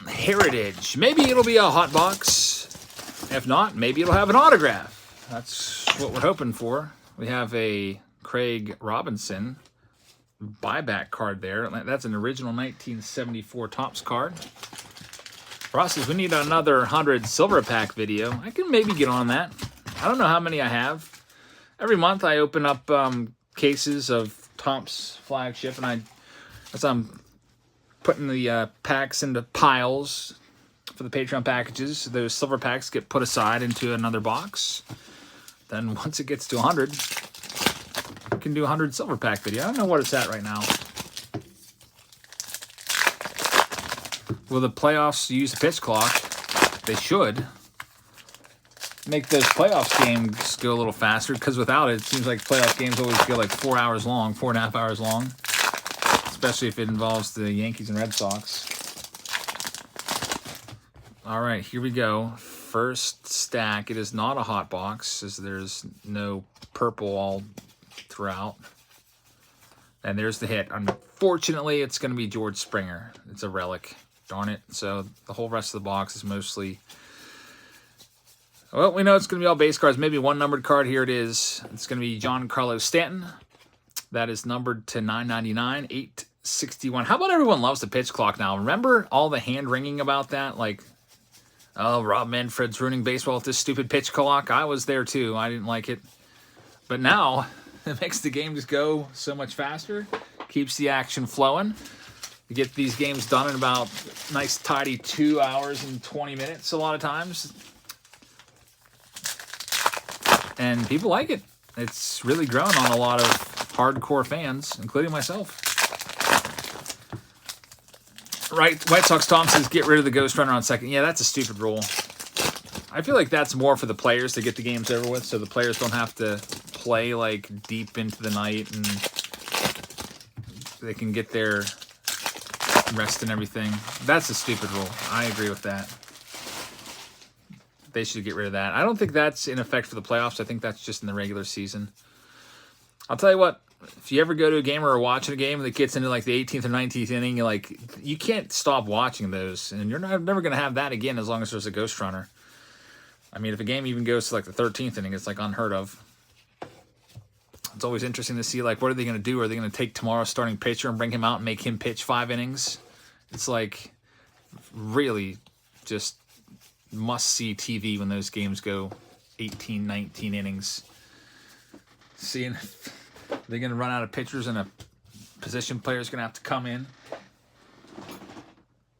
Heritage. Maybe it'll be a hot box. If not, maybe it'll have an autograph. That's what we're hoping for. We have a Craig Robinson buyback card there. That's an original 1974 Topps card. Ross says we need another 100 silver pack video. I can maybe get on that. I don't know how many I have. Every month I open up cases of Topps flagship, and as I'm putting the packs into piles for the Patreon packages, those silver packs get put aside into another box. Then once it gets to 100, we can do a 100 silver pack video. I don't know what it's at right now. Will the playoffs use the pitch clock? They should. Make those playoffs games go a little faster, because without it, it seems like playoff games always go like 4 hours long, 4.5 hours long. Especially if it involves the Yankees and Red Sox. All right, here we go. First stack. It is not a hot box, as there's no purple all throughout. And there's the hit. Unfortunately, it's going to be George Springer. It's a relic. Darn it. So the whole rest of the box is mostly... Well, we know it's going to be all base cards. Maybe one numbered card. Here it is. It's going to be Giancarlo Stanton. That is numbered to 999, 861. How about everyone loves the pitch clock now? Remember all the hand-wringing about that? Like, oh, Rob Manfred's ruining baseball with this stupid pitch clock. I was there, too. I didn't like it. But now, it makes the game just go so much faster. Keeps the action flowing. You get these games done in about nice, tidy 2 hours and 20 minutes a lot of times. And people like it. It's really grown on a lot of hardcore fans, including myself. Right, White Sox Tom says, get rid of the ghost runner on second. Yeah, that's a stupid rule. I feel like that's more for the players to get the games over with, so the players don't have to play like deep into the night, and they can get their rest and everything. That's a stupid rule. I agree with that. They should get rid of that. I don't think that's in effect for the playoffs. I think that's just in the regular season. I'll tell you what, if you ever go to a game or are watching a game that gets into like the 18th or 19th inning, you can't stop watching those, and you're never going to have that again as long as there's a ghost runner. I mean, if a game even goes to like the 13th inning, it's like unheard of. It's always interesting to see, like, what are they going to do? Are they going to take tomorrow's starting pitcher and bring him out and make him pitch 5 innings? It's like really just must-see TV when those games go 18, 19 innings. Seeing if they're going to run out of pitchers and a position player is going to have to come in.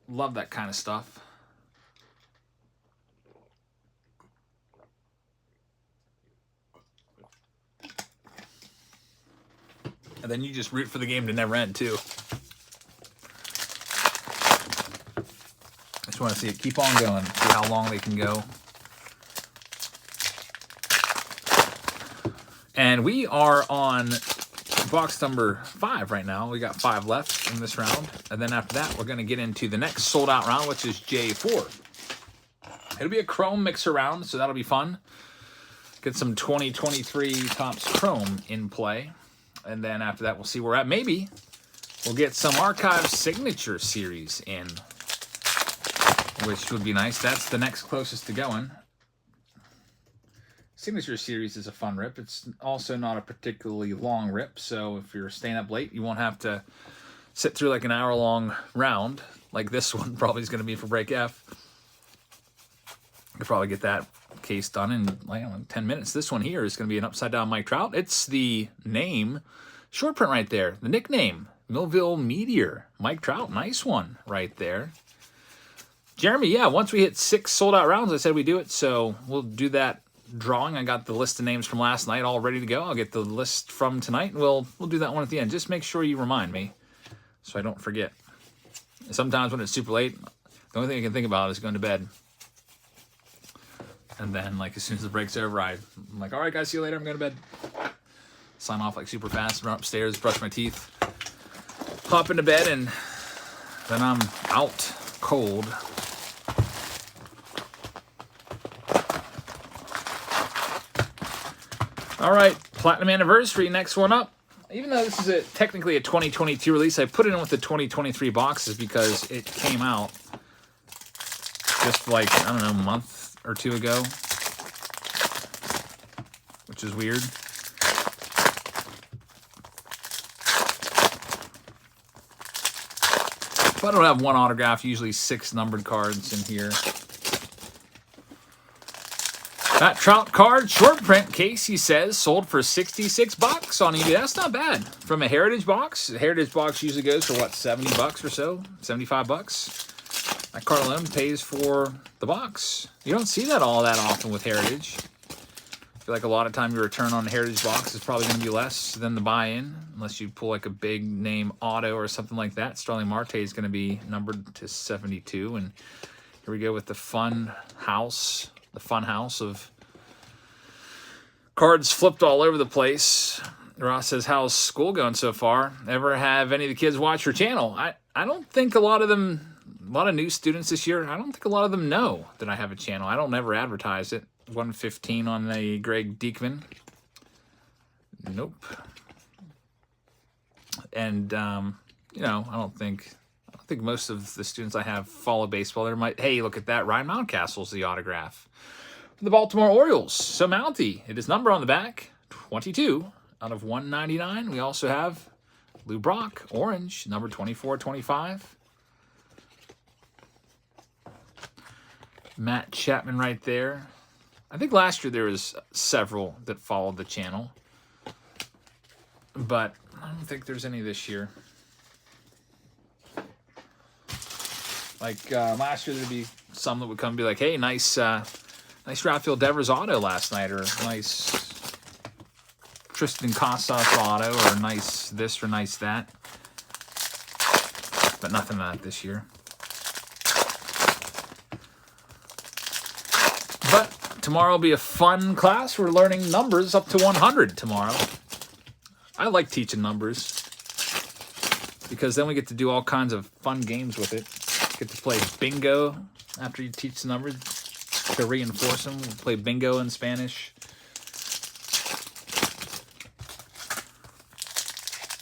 Love that kind of stuff. And then you just root for the game to never end, too. I just want to see it keep on going, see how long they can go. And we are on box number 5 right now. We got 5 left in this round. And then after that, we're going to get into the next sold-out round, which is J4. It'll be a Chrome mixer round, so that'll be fun. Get some 2023 Topps Chrome in play. And then after that, we'll see where we're at. Maybe we'll get some Archive Signature Series in. which would be nice. That's the next closest to going. Signature Series is a fun rip. It's also not a particularly long rip, so if you're staying up late, you won't have to sit through like an hour-long round, like this one probably is going to be for Break F. You'll probably get that case done in like 10 minutes. This one here is going to be an upside-down Mike Trout. It's the name, short print right there, the nickname, Millville Meteor. Mike Trout, nice one right there. Jeremy, yeah, once we hit 6 sold-out rounds, I said we do it, so we'll do that drawing. I got the list of names from last night all ready to go. I'll get the list from tonight, and we'll do that one at the end. Just make sure you remind me so I don't forget. Sometimes when it's super late, the only thing I can think about is going to bed. And then, like, as soon as the break's over, I'm like, all right, guys, see you later. I'm going to bed. Sign off, like, super fast, run upstairs, brush my teeth, hop into bed, and then I'm out cold. All right, Platinum Anniversary, next one up. Even though this is technically a 2022 release, I put it in with the 2023 boxes because it came out just like, I don't know, a month or two ago, which is weird. If I don't have one autograph, usually 6 numbered cards in here. That Trout card, short print, Casey says, sold for $66 on eBay. That's not bad. From a Heritage box. A Heritage box usually goes for, what, $70 or so? $75? That card alone pays for the box. You don't see that all that often with Heritage. I feel like a lot of time your return on a Heritage box is probably going to be less than the buy-in, unless you pull like a big name auto or something like that. Starling Marte is going to be numbered to 72. And here we go with the fun house. The fun house of cards flipped all over the place. Ross says, how's school going so far? Ever have any of the kids watch your channel? I don't think a lot of new students this year, I don't think a lot of them know that I have a channel. I don't ever advertise it. 115 on the Greg Diekman. Nope. And, you know, I don't think most of the students I have follow baseball. Hey, look at that. Ryan Mountcastle's the autograph for the Baltimore Orioles. So Mountie, it is number on the back, 22 out of 199. We also have Lou Brock, orange, number 24/25. Matt Chapman right there. I think last year there was several that followed the channel, but I don't think there's any this year. Like last year, there'd be some that would come and be like, "Hey, nice Rafael Devers auto last night," or "Nice Tristan Casas auto," or "Nice this" or "Nice that." But nothing of that this year. But tomorrow will be a fun class. We're learning numbers up to 100 tomorrow. I like teaching numbers because then we get to do all kinds of fun games with it. Get to play bingo after you teach the numbers to reinforce them. We'll play bingo in Spanish.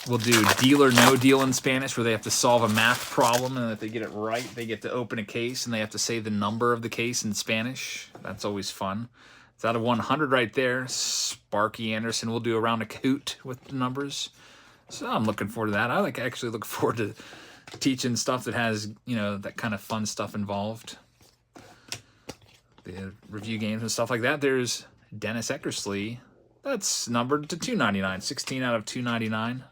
We'll do deal or no deal in Spanish, where they have to solve a math problem, and if they get it right, they get to open a case, and they have to say the number of the case in Spanish. That's always fun. It's out of 100 right there. Sparky Anderson will do a round of Kahoot with the numbers. So I'm looking forward to that. I actually look forward to teaching stuff that has, you know, that kind of fun stuff involved. The review games and stuff like that. There's Dennis Eckersley. That's numbered to 299. 16 out of 299.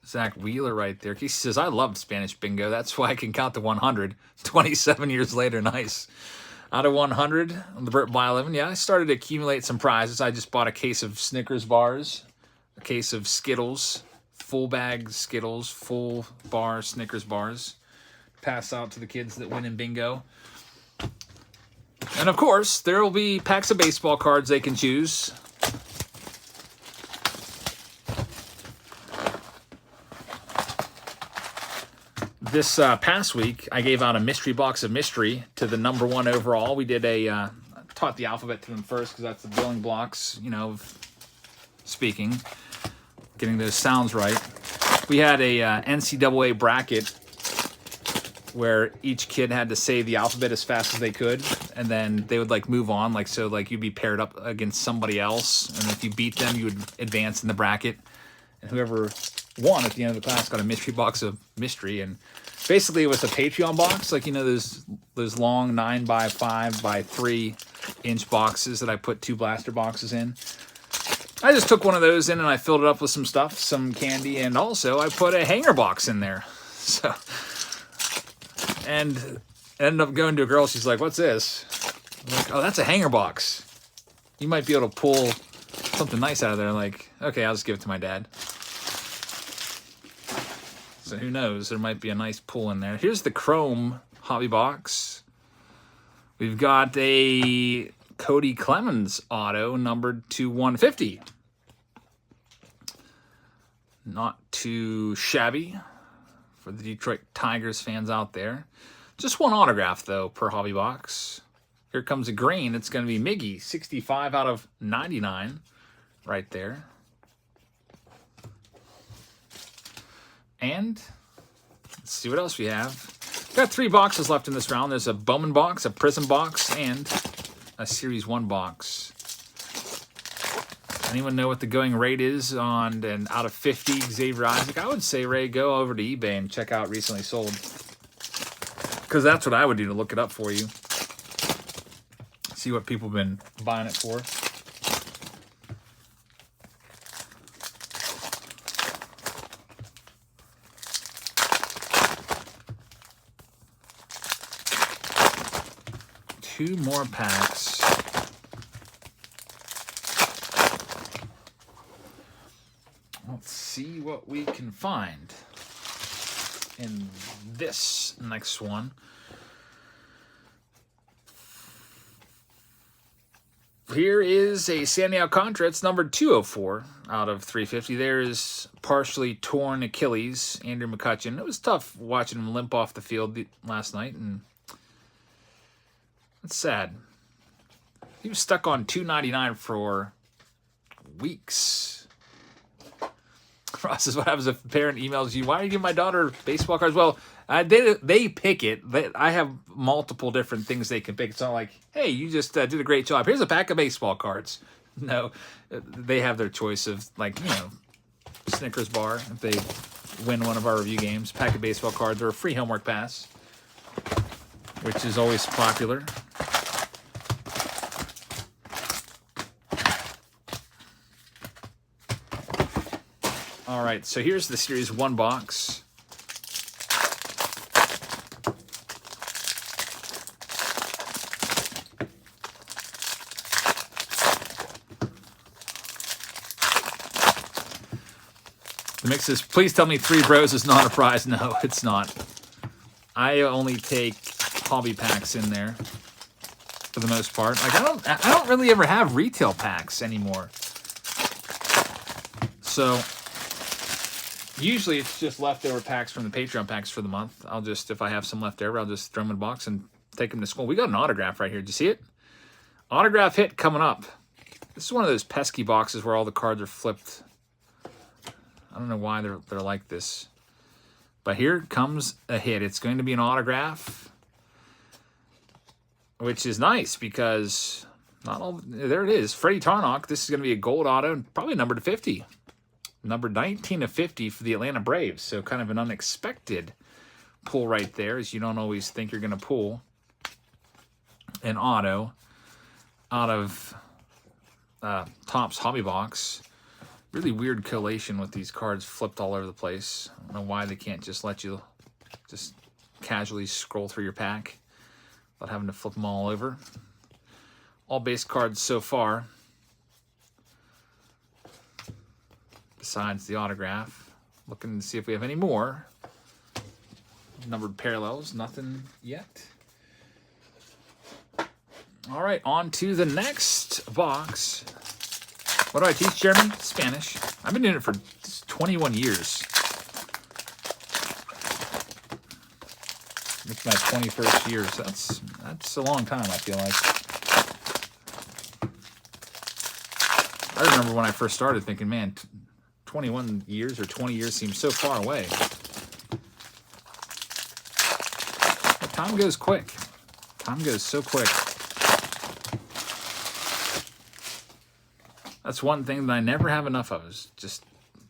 Zach Wheeler right there. He says, I loved Spanish bingo. That's why I can count to 100. 27 years later. Nice. Out of 100 on the Burt Blyleven. Yeah, I started to accumulate some prizes. I just bought a case of Snickers bars, a case of Skittles, full bag Skittles, full bar Snickers bars. Pass out to the kids that win in bingo. And of course, there will be packs of baseball cards they can choose. This past week, I gave out a mystery box of mystery to the number 1 overall. We did taught the alphabet to them first because that's the building blocks, you know, of speaking. getting those sounds right. We had a NCAA bracket where each kid had to say the alphabet as fast as they could, and then they would like move on, like so like you'd be paired up against somebody else, and if you beat them you would advance in the bracket, and whoever won at the end of the class got a mystery box of mystery. And basically it was a Patreon box, like, you know, those long 9x5 by 3 inch boxes that I put 2 blaster boxes in. I just took one of those in and I filled it up with some stuff, some candy, and also I put a hanger box in there. So, and ended up going to a girl. She's like, "What's this?" I'm like, "Oh, that's a hanger box. You might be able to pull something nice out of there." I'm like, "Okay, I'll just give it to my dad." So who knows? There might be a nice pull in there. Here's the Chrome hobby box. We've got a Cody Clemens auto numbered to 150. Not too shabby for the Detroit Tigers fans out there. Just one autograph, though, per hobby box. Here comes a green. It's going to be Miggy, 65 out of 99 right there. And let's see what else we have. Got 3 boxes left in this round. There's a Bowman box, a Prism box, and a Series 1 box. Anyone know what the going rate is on an out of 50 Xavier Isaac? I would say, Ray, go over to eBay and check out recently sold, because that's what I would do to look it up for you. See what people have been buying it for. Two more packs. Let's see what we can find in this next one. Here is a Sandy Alcantara. It's numbered 204 out of 350. There is partially torn Achilles, Andrew McCutcheon. It was tough watching him limp off the field last night, and it's sad. He was stuck on $2.99 for weeks. Ross says, "What happens if a parent emails you? Why are you giving my daughter baseball cards?" Well, they pick it. I have multiple different things they can pick. It's not like, "Hey, you just did a great job. Here's a pack of baseball cards." No, they have their choice of, like, you know, Snickers bar if they win one of our review games, pack of baseball cards, or a free homework pass, which is always popular. All right, so here's the Series 1 box. The mix says, "Please tell me 3 bros is not a prize." No, it's not. I only take hobby packs in there for the most part. Like, I don't really ever have retail packs anymore. So usually it's just leftover packs from the Patreon packs for the month. I'll just, if I have some left over, I'll just throw them in a box and take them to school. We got an autograph right here. Did you see it? Autograph hit coming up. This is one of those pesky boxes where all the cards are flipped. I don't know why they're like this. But here comes a hit. It's going to be an autograph, which is nice because not all. There it is. Freddie Tarnock. This is going to be a gold auto and probably numbered to 50. Number 19 of 50 for the Atlanta Braves. So kind of an unexpected pull right there, as you don't always think you're going to pull an auto out of Topps Hobby Box. Really weird collation with these cards flipped all over the place. I don't know why they can't just let you just casually scroll through your pack without having to flip them all over. All base cards so far, besides the autograph. Looking to see if we have any more numbered parallels. Nothing yet. All right, on to the next box. What do I teach, Jeremy? Spanish. I've been doing it for 21 years. It's my 21st year, so that's a long time, I feel like. I remember when I first started thinking, man, 21 years or 20 years seems so far away. But time goes quick. Time goes so quick. That's one thing that I never have enough of, is just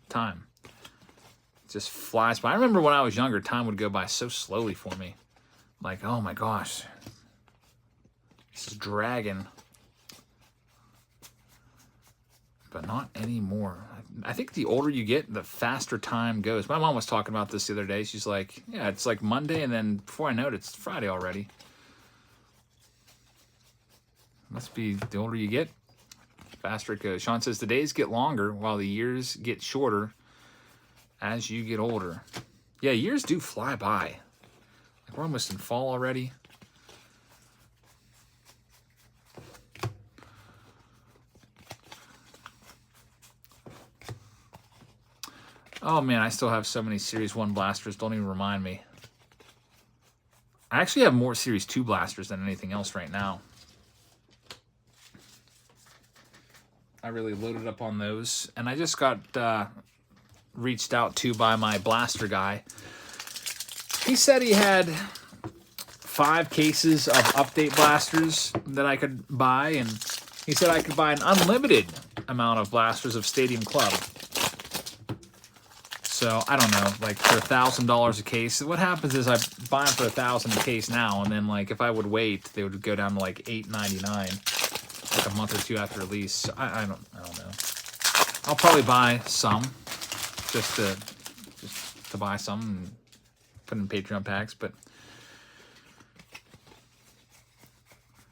time. It just flies by. I remember when I was younger, time would go by so slowly for me. Like, oh my gosh, this is dragging. But not anymore. I think the older you get, the faster time goes. My mom was talking about this the other day. She's like, yeah, it's like Monday, and then before I know it, it's Friday already. Must be the older you get, faster it goes. Sean says the days get longer while the years get shorter as you get older. Yeah, years do fly by. Like, we're almost in fall already. Oh man, I still have so many Series 1 blasters. Don't even remind me. I actually have more Series 2 blasters than anything else right now. I really loaded up on those. And I just got reached out to by my blaster guy. He said he had 5 cases of update blasters that I could buy. And he said I could buy an unlimited amount of blasters of Stadium Club. So, I don't know, like for $1,000 a case. What happens is I buy them for $1,000 a case now, and then like if I would wait, they would go down to like $8.99, like a month or two after release. So I don't know. I'll probably buy some, just to buy some and put in Patreon packs. But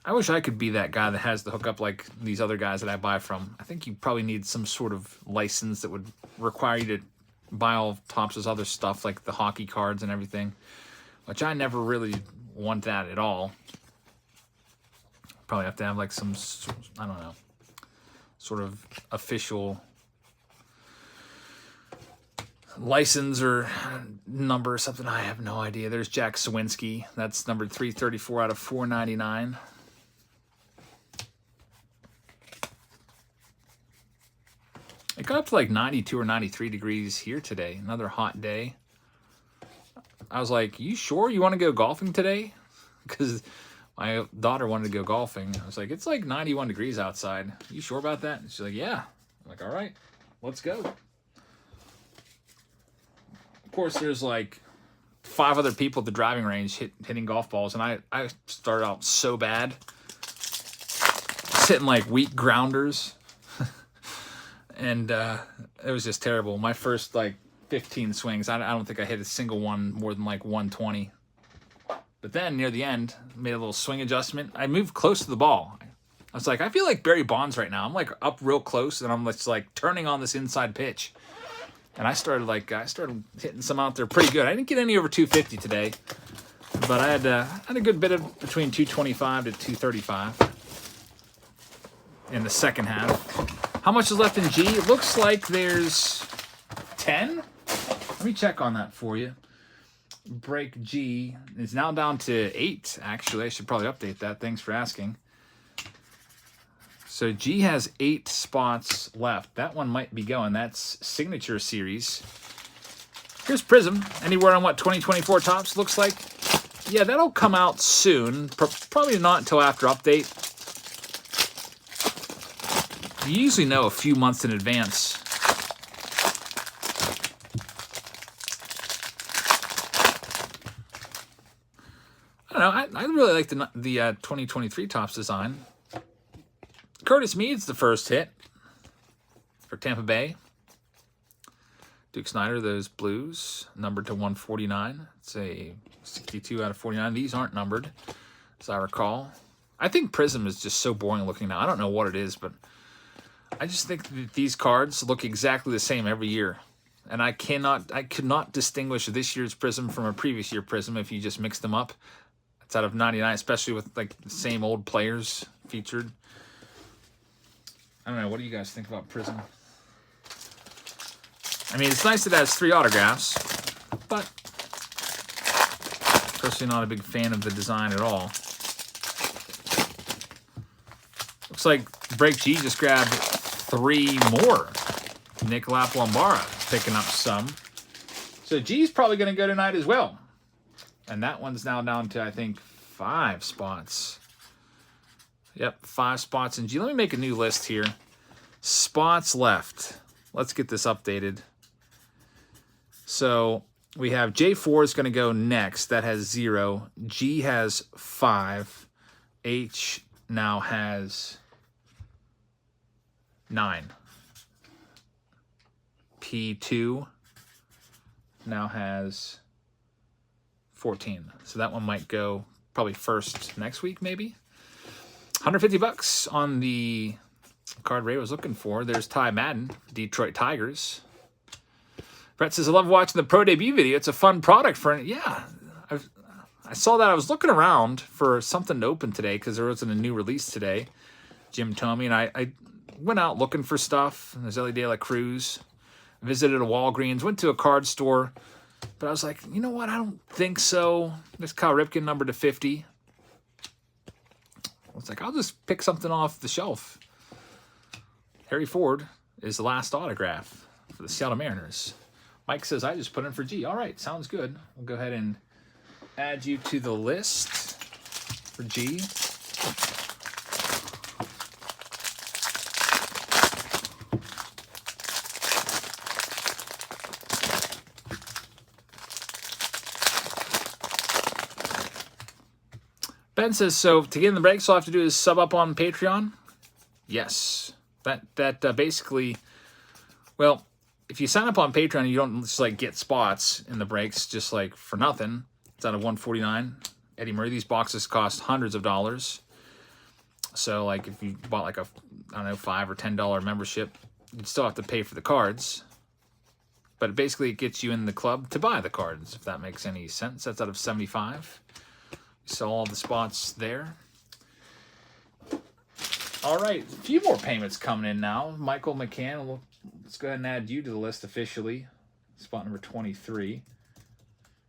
I wish I could be that guy that has the hookup like these other guys that I buy from. I think you probably need some sort of license that would require you to buy all of Topps' other stuff, like the hockey cards and everything, which I never really want that at all. Probably have to have like some, I don't know, sort of official license or number or something. I have no idea. There's Jack Sawinski. That's numbered 334 out of 499. It got up to like 92 or 93 degrees here today. Another hot day. I was like, you sure you want to go golfing today? Because my daughter wanted to go golfing. I was like, it's like 91 degrees outside. You sure about that? And she's like, yeah. I'm like, all right, let's go. Of course, there's like 5 other people at the driving range hitting golf balls. And I started out so bad. Just hitting like weak grounders. And it was just terrible. My first, like, 15 swings, I don't think I hit a single one more than, like, 120. But then, near the end, made a little swing adjustment. I moved close to the ball. I was like, I feel like Barry Bonds right now. I'm, like, up real close, and I'm just, like, turning on this inside pitch. And I started hitting some out there pretty good. I didn't get any over 250 today. But I had a good bit of between 225 to 235 in the second half. How much is left in G? It looks like there's 10. Let me check on that for you. Break G is now down to 8, actually. I should probably update that. Thanks for asking. So G has 8 spots left. That one might be going. That's Signature Series. Here's Prism. Any word on what 2024 Topps looks like? Yeah, that'll come out soon. Probably not until after update. You usually know a few months in advance. I don't know. I really like the 2023 Topps design. Curtis Mead's the first hit for Tampa Bay. Duke Snider, those blues, numbered to 149. It's a 62 out of 49. These aren't numbered, as I recall. I think Prism is just so boring looking now. I don't know what it is, but I just think that these cards look exactly the same every year. And I could not distinguish this year's Prism from a previous year Prism if you just mix them up. It's out of 99, especially with like the same old players featured. I don't know. What do you guys think about Prism? I mean, it's nice that it has 3 autographs, but personally not a big fan of the design at all. Looks like Break G just grabbed 3 more Nick Laplombara picking up some. So G's probably going to go tonight as well. And that one's now down to, I think, 5 spots. Yep, 5 spots in G. Let me make a new list here. Spots left. Let's get this updated. So we have J4 is going to go next. That has 0. G has 5. H now has 9. P2 now has 14. So that one might go probably first next week, maybe. $150 on the card Ray was looking for. There's Ty Madden, Detroit Tigers. Brett says, I love watching the pro debut video. It's a fun product for it. Yeah, I saw that. I was looking around for something to open today because there wasn't a new release today. Jim told me, and I went out looking for stuff. There's Ellie De La Cruz. Visited a Walgreens, went to a card store, but I was like, you know what? I don't think so. This Kyle Ripken number to 50. I was like, I'll just pick something off the shelf. Harry Ford is the last autograph for the Seattle Mariners. Mike says, I just put in for G. All right, sounds good. We'll go ahead and add you to the list for G. Ben says, so to get in the breaks, all I have to do is sub up on Patreon? Yes. That basically, well, if you sign up on Patreon, you don't just like get spots in the breaks just like for nothing. It's out of $149. Eddie Murray, these boxes cost hundreds of dollars. So like if you bought like a, I don't know, $5 or $10 membership, you'd still have to pay for the cards. But basically it gets you in the club to buy the cards, if that makes any sense. That's out of $75. So all the spots there. All right, a few more payments coming in now. Michael McCann, let's go ahead and add you to the list officially. Spot number 23.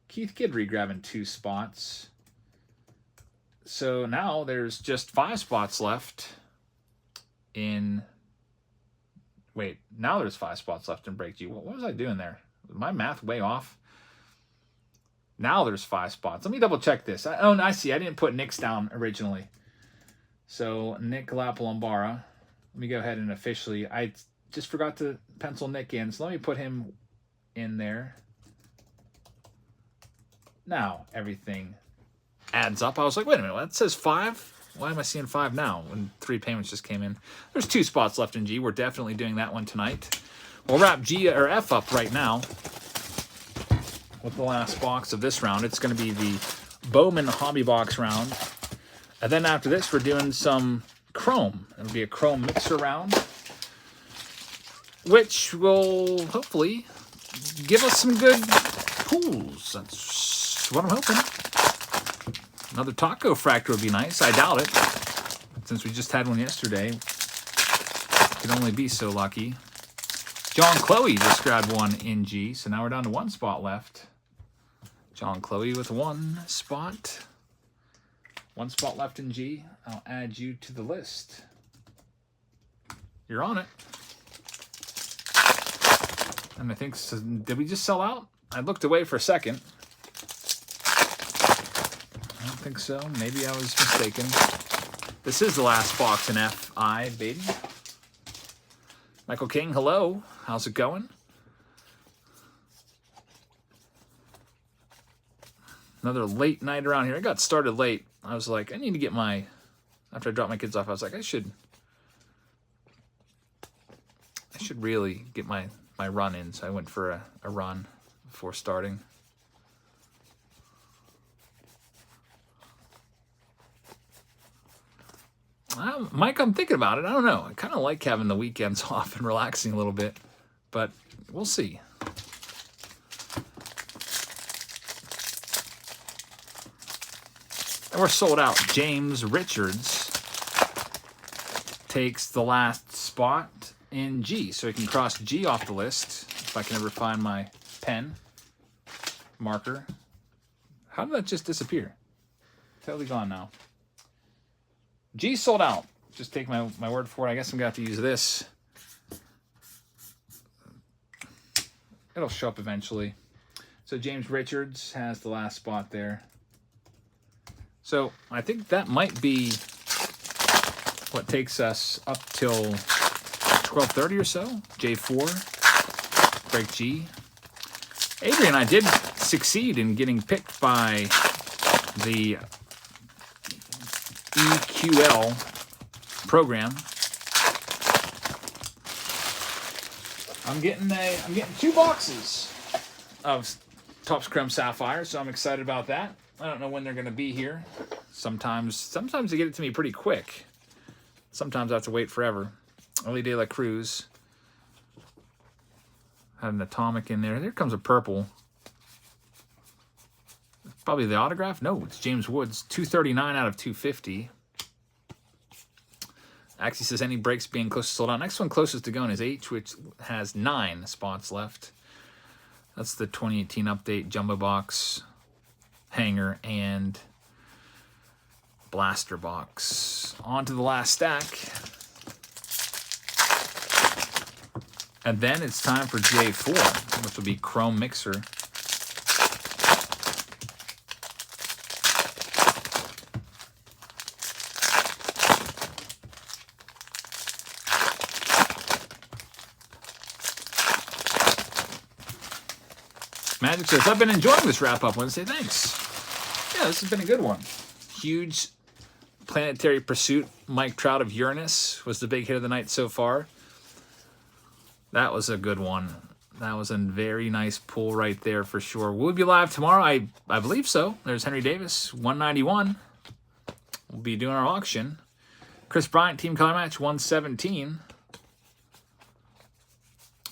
Keith Kidry grabbing 2 spots. So now there's just 5 spots left in... Wait, now there's 5 spots left in Break G. What was I doing there? Was my math way off? Now there's 5 spots. Let me double check this. I see. I didn't put Nick's down originally. So Nick Lapalombara. Let me go ahead and officially. I just forgot to pencil Nick in. So let me put him in there. Now everything adds up. I was like, wait a minute. That says 5. Why am I seeing 5 now when 3 payments just came in? There's 2 spots left in G. We're definitely doing that one tonight. We'll wrap G or F up right now with the last box of this round. It's going to be the Bowman Hobby Box round. And then after this, we're doing some Chrome. It'll be a Chrome mixer round, which will hopefully give us some good pulls. That's what I'm hoping. Another Taco Fractor would be nice. I doubt it, since we just had one yesterday. Could only be so lucky. John Chloe just grabbed 1 in G, so now we're down to 1 spot left. John Chloe with 1 spot. 1 spot left in G. I'll add you to the list. You're on it. And I think, so, did we just sell out? I looked away for a second. I don't think so. Maybe I was mistaken. This is the last box in FI, baby. Michael King, hello. How's it going? Another late night around here. I got started late. I was like, I need to get my... After I dropped my kids off, I was like, I should really get my run in. So I went for a run before starting. Mike, I'm thinking about it. I don't know. I kind of like having the weekends off and relaxing a little bit, but we'll see. And we're sold out. James Richards takes the last spot in G, so he can cross G off the list if I can ever find my pen marker. How did that just disappear? Totally gone now. G sold out. Just take my word for it. I guess I'm going to have to use this It'll show up eventually. So James Richards has the last spot there. So I think that might be what takes us up till 12:30 or so. J4, break G. Adrian, I did succeed in getting picked by the EQL program. I'm getting 2 boxes of Topps Chrome Sapphire, so I'm excited about that. I don't know when they're going to be here. Sometimes they get it to me pretty quick. Sometimes I have to wait forever. Ellie De La Cruz. Had an atomic in there. There comes a purple. Probably the autograph. No, it's James Woods. 239 out of 250. Actually says any breaks being close to sold out. Next one closest to going is H, which has 9 spots left. That's the 2018 update jumbo box, hanger, and blaster box. On to the last stack. And then it's time for J4, which will be Chrome Mixer. Magic says, I've been enjoying this wrap-up Wednesday. Thanks. Yeah, this has been a good one. Huge Planetary Pursuit. Mike Trout of Uranus was the big hit of the night so far. That was a good one. That was a very nice pull right there for sure. Will we be live tomorrow? I believe so. There's Henry Davis, 191. We'll be doing our auction. Chris Bryant, team color match, 117.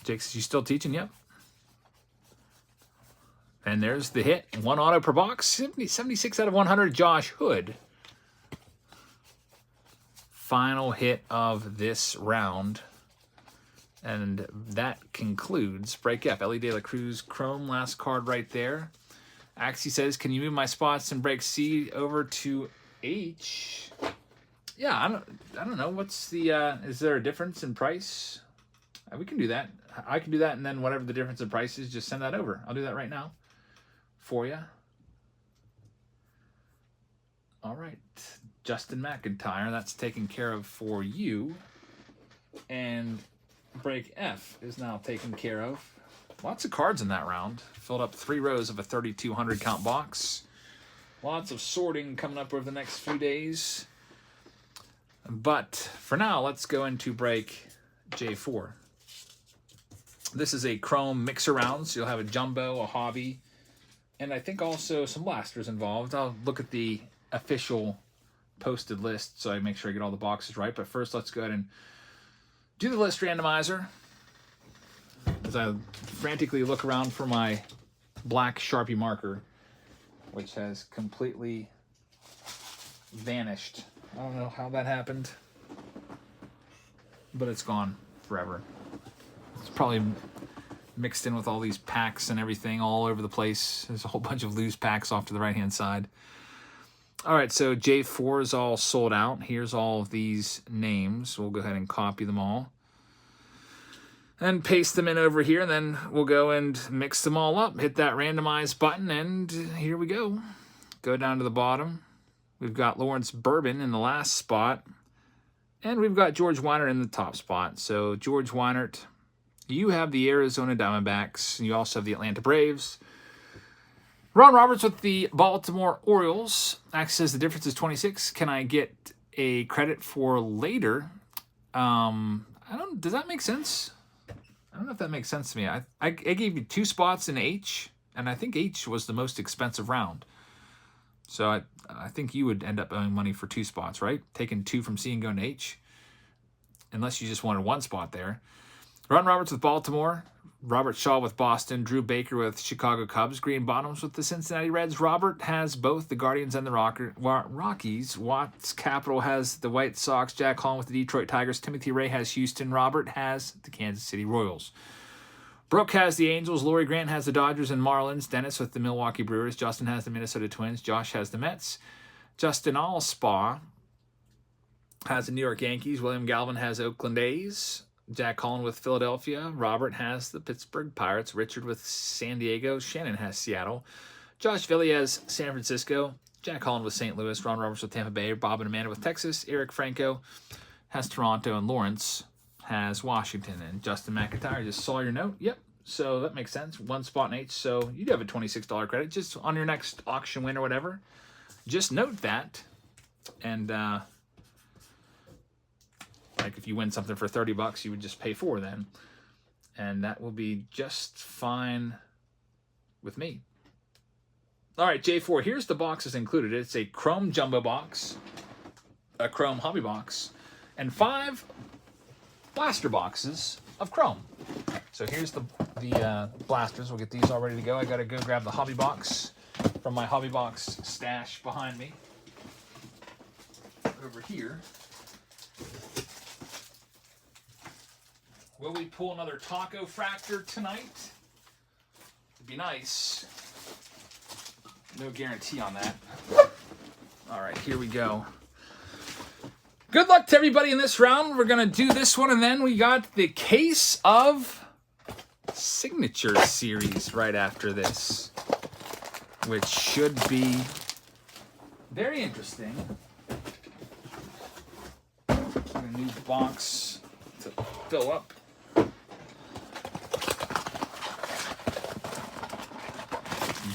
Jake says, you still teaching? Yep. And there's the hit. 1 auto per box. 76 out of 100, Josh Hood. Final hit of this round. And that concludes Break F. Ellie De La Cruz Chrome, last card right there. Axie says, can you move my spots and break C over to H? Yeah, I don't know. What's the, is there a difference in price? We can do that. I can do that, and then whatever the difference in price is, just send that over. I'll do that right now for you. All right. Justin McIntyre, that's taken care of for you. And Break F is now taken care of. Lots of cards in that round. Filled up 3 rows of a 3,200 count box. Lots of sorting coming up over the next few days. But for now, let's go into break J4. This is a Chrome mixer round, so you'll have a jumbo, a hobby, and I think also some blasters involved. I'll look at the official posted list so I make sure I get all the boxes right. But first, let's go ahead and do the list randomizer. As I frantically look around for my black Sharpie marker, which has completely vanished. I don't know how that happened, but it's gone forever. It's probably mixed in with all these packs and everything all over the place. There's a whole bunch of loose packs off to the right-hand side. All right, so J4 is all sold out. Here's all of these names. We'll go ahead and copy them all and paste them in over here. And then we'll go and mix them all up. Hit that randomize button, and here we go. Go down to the bottom. We've got Lawrence Bourbon in the last spot, and we've got George Weinert in the top spot. So George Weinert, you have the Arizona Diamondbacks. You also have the Atlanta Braves. Ron Roberts with the Baltimore Orioles. Axe says the difference is 26. Can I get a credit for later? Does that make sense? I don't know if that makes sense to me. I gave you 2 spots in H, and I think H was the most expensive round. So I think you would end up owing money for 2 spots, right? Taking 2 from C and going to H. Unless you just wanted 1 spot there. Ron Roberts with Baltimore. Robert Shaw with Boston. Drew Baker with Chicago Cubs. Green Bottoms with the Cincinnati Reds. Robert has both the Guardians and the Rockies. Watts Capital has the White Sox. Jack Holland with the Detroit Tigers. Timothy Ray has Houston. Robert has the Kansas City Royals. Brooke has the Angels. Lori Grant has the Dodgers and Marlins. Dennis with the Milwaukee Brewers. Justin has the Minnesota Twins. Josh has the Mets. Justin Allspaw has the New York Yankees. William Galvin has Oakland A's. Jack Holland with Philadelphia. Robert has the Pittsburgh Pirates. Richard with San Diego. Shannon has Seattle. Josh Villi has San Francisco. Jack Holland with St. Louis. Ron Roberts with Tampa Bay. Bob and Amanda with Texas. Eric Franco has Toronto. And Lawrence has Washington. And Justin McIntyre, just saw your note. Yep. So that makes sense. One spot in H. So you do have a $26 credit just on your next auction win or whatever. Just note that. And like if you win something for $30, you would just pay $4 then. And that will be just fine with me. All right, J4, here's the boxes included. It's a Chrome Jumbo box, a Chrome Hobby box, and 5 blaster boxes of Chrome. So here's the blasters. We'll get these all ready to go. I got to go grab the hobby box from my hobby box stash behind me. Over here. Will we pull another Taco Fractor tonight? It'd be nice. No guarantee on that. All right, here we go. Good luck to everybody in this round. We're going to do this one, and then we got the case of Signature Series right after this, which should be very interesting. A new box to fill up.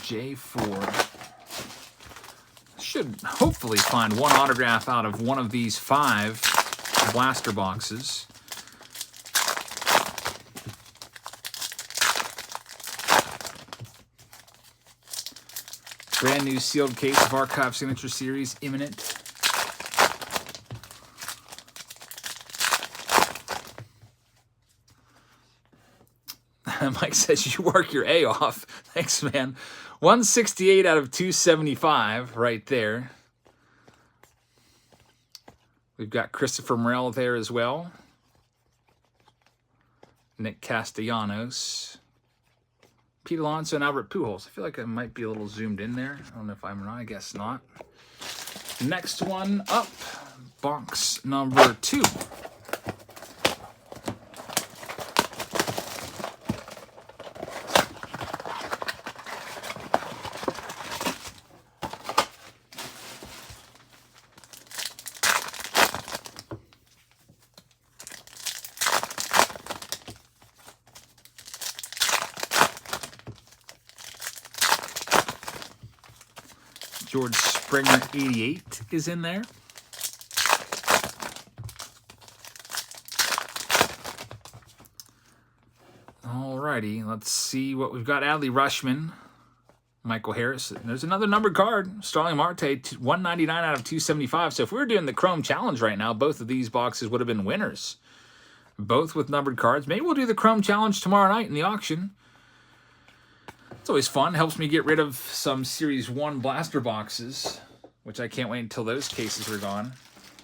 J4. Should hopefully find one autograph out of one of these 5 blaster boxes. Brand new sealed case of Archive Signature Series imminent. Mike says you work your A off. Thanks, man. 168 out of 275 right there. We've got Christopher Morel there as well. Nick Castellanos. Pete Alonso and Albert Pujols. I feel like I might be a little zoomed in there. I don't know if I'm or not. I guess not. Next one up. Box number 2. George Springer 88 is in there. Alrighty, let's see what we've got. Adley Rutschman, Michael Harris. There's another numbered card. Starling Marte, 199 out of 275. So if we were doing the Chrome Challenge right now, both of these boxes would have been winners. Both with numbered cards. Maybe we'll do the Chrome Challenge tomorrow night in the auction. It's always fun. Helps me get rid of some Series 1 blaster boxes, which I can't wait until those cases are gone.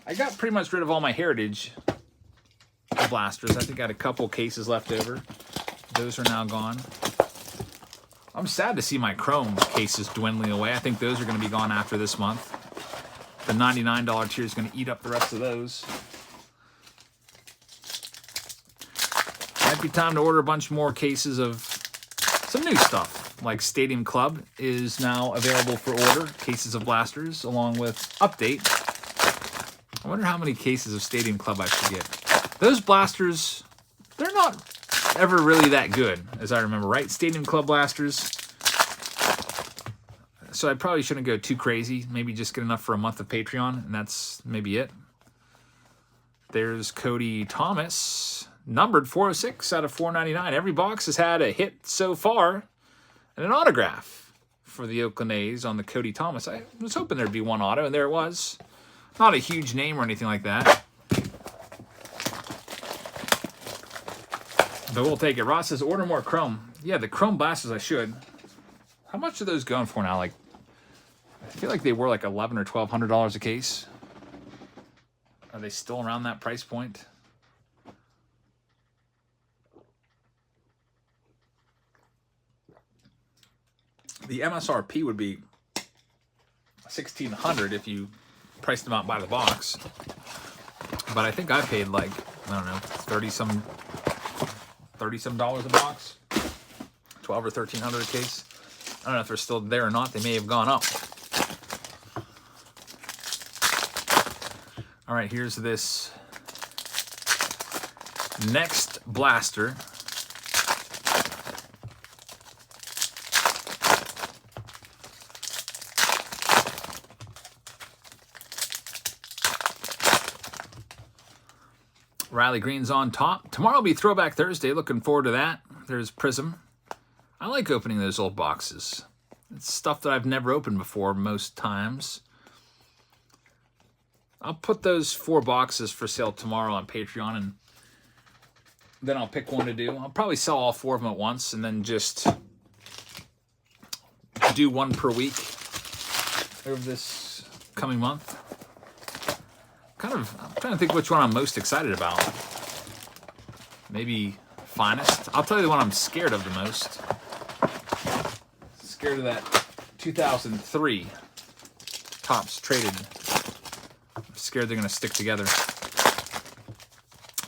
I got pretty much rid of all my Heritage blasters. I think I had a couple cases left over. Those are now gone. I'm sad to see my Chrome cases dwindling away. I think those are going to be gone after this month. The $99 tier is going to eat up the rest of those. Might be time to order a bunch more cases of some new stuff. Like Stadium Club is now available for order. Cases of blasters along with Update. I wonder how many cases of Stadium Club I should get. Those blasters, they're not ever really that good, as I remember, right? Stadium Club blasters. So I probably shouldn't go too crazy. Maybe just get enough for a month of Patreon, and that's maybe it. There's Cody Thomas, numbered 406 out of 499. Every box has had a hit so far. And an autograph for the Oakland A's on the Cody Thomas. I was hoping there'd be one auto, and there it was. Not a huge name or anything like that. But we'll take it. Ross says, order more Chrome. Yeah, the Chrome blasters I should. How much are those going for now? Like, I feel like they were like $1,100 or $1,200 a case. Are they still around that price point? The MSRP would be $1,600 if you priced them out by the box. But I think I paid like, I don't know, 30 some dollars a box, 12 or 1300 a case. I don't know if they're still there or not. They may have gone up. All right, here's this next blaster. Riley Green's on top. Tomorrow will be Throwback Thursday. Looking forward to that. There's Prism. I like opening those old boxes. It's stuff that I've never opened before most times. I'll put those 4 boxes for sale tomorrow on Patreon, and then I'll pick one to do. I'll probably sell all 4 of them at once and then just do one per week over this coming month. I'm trying to think which one I'm most excited about. Maybe Finest. I'll tell you the one I'm scared of the most. Scared of that 2003 Topps traded. I'm scared they're going to stick together.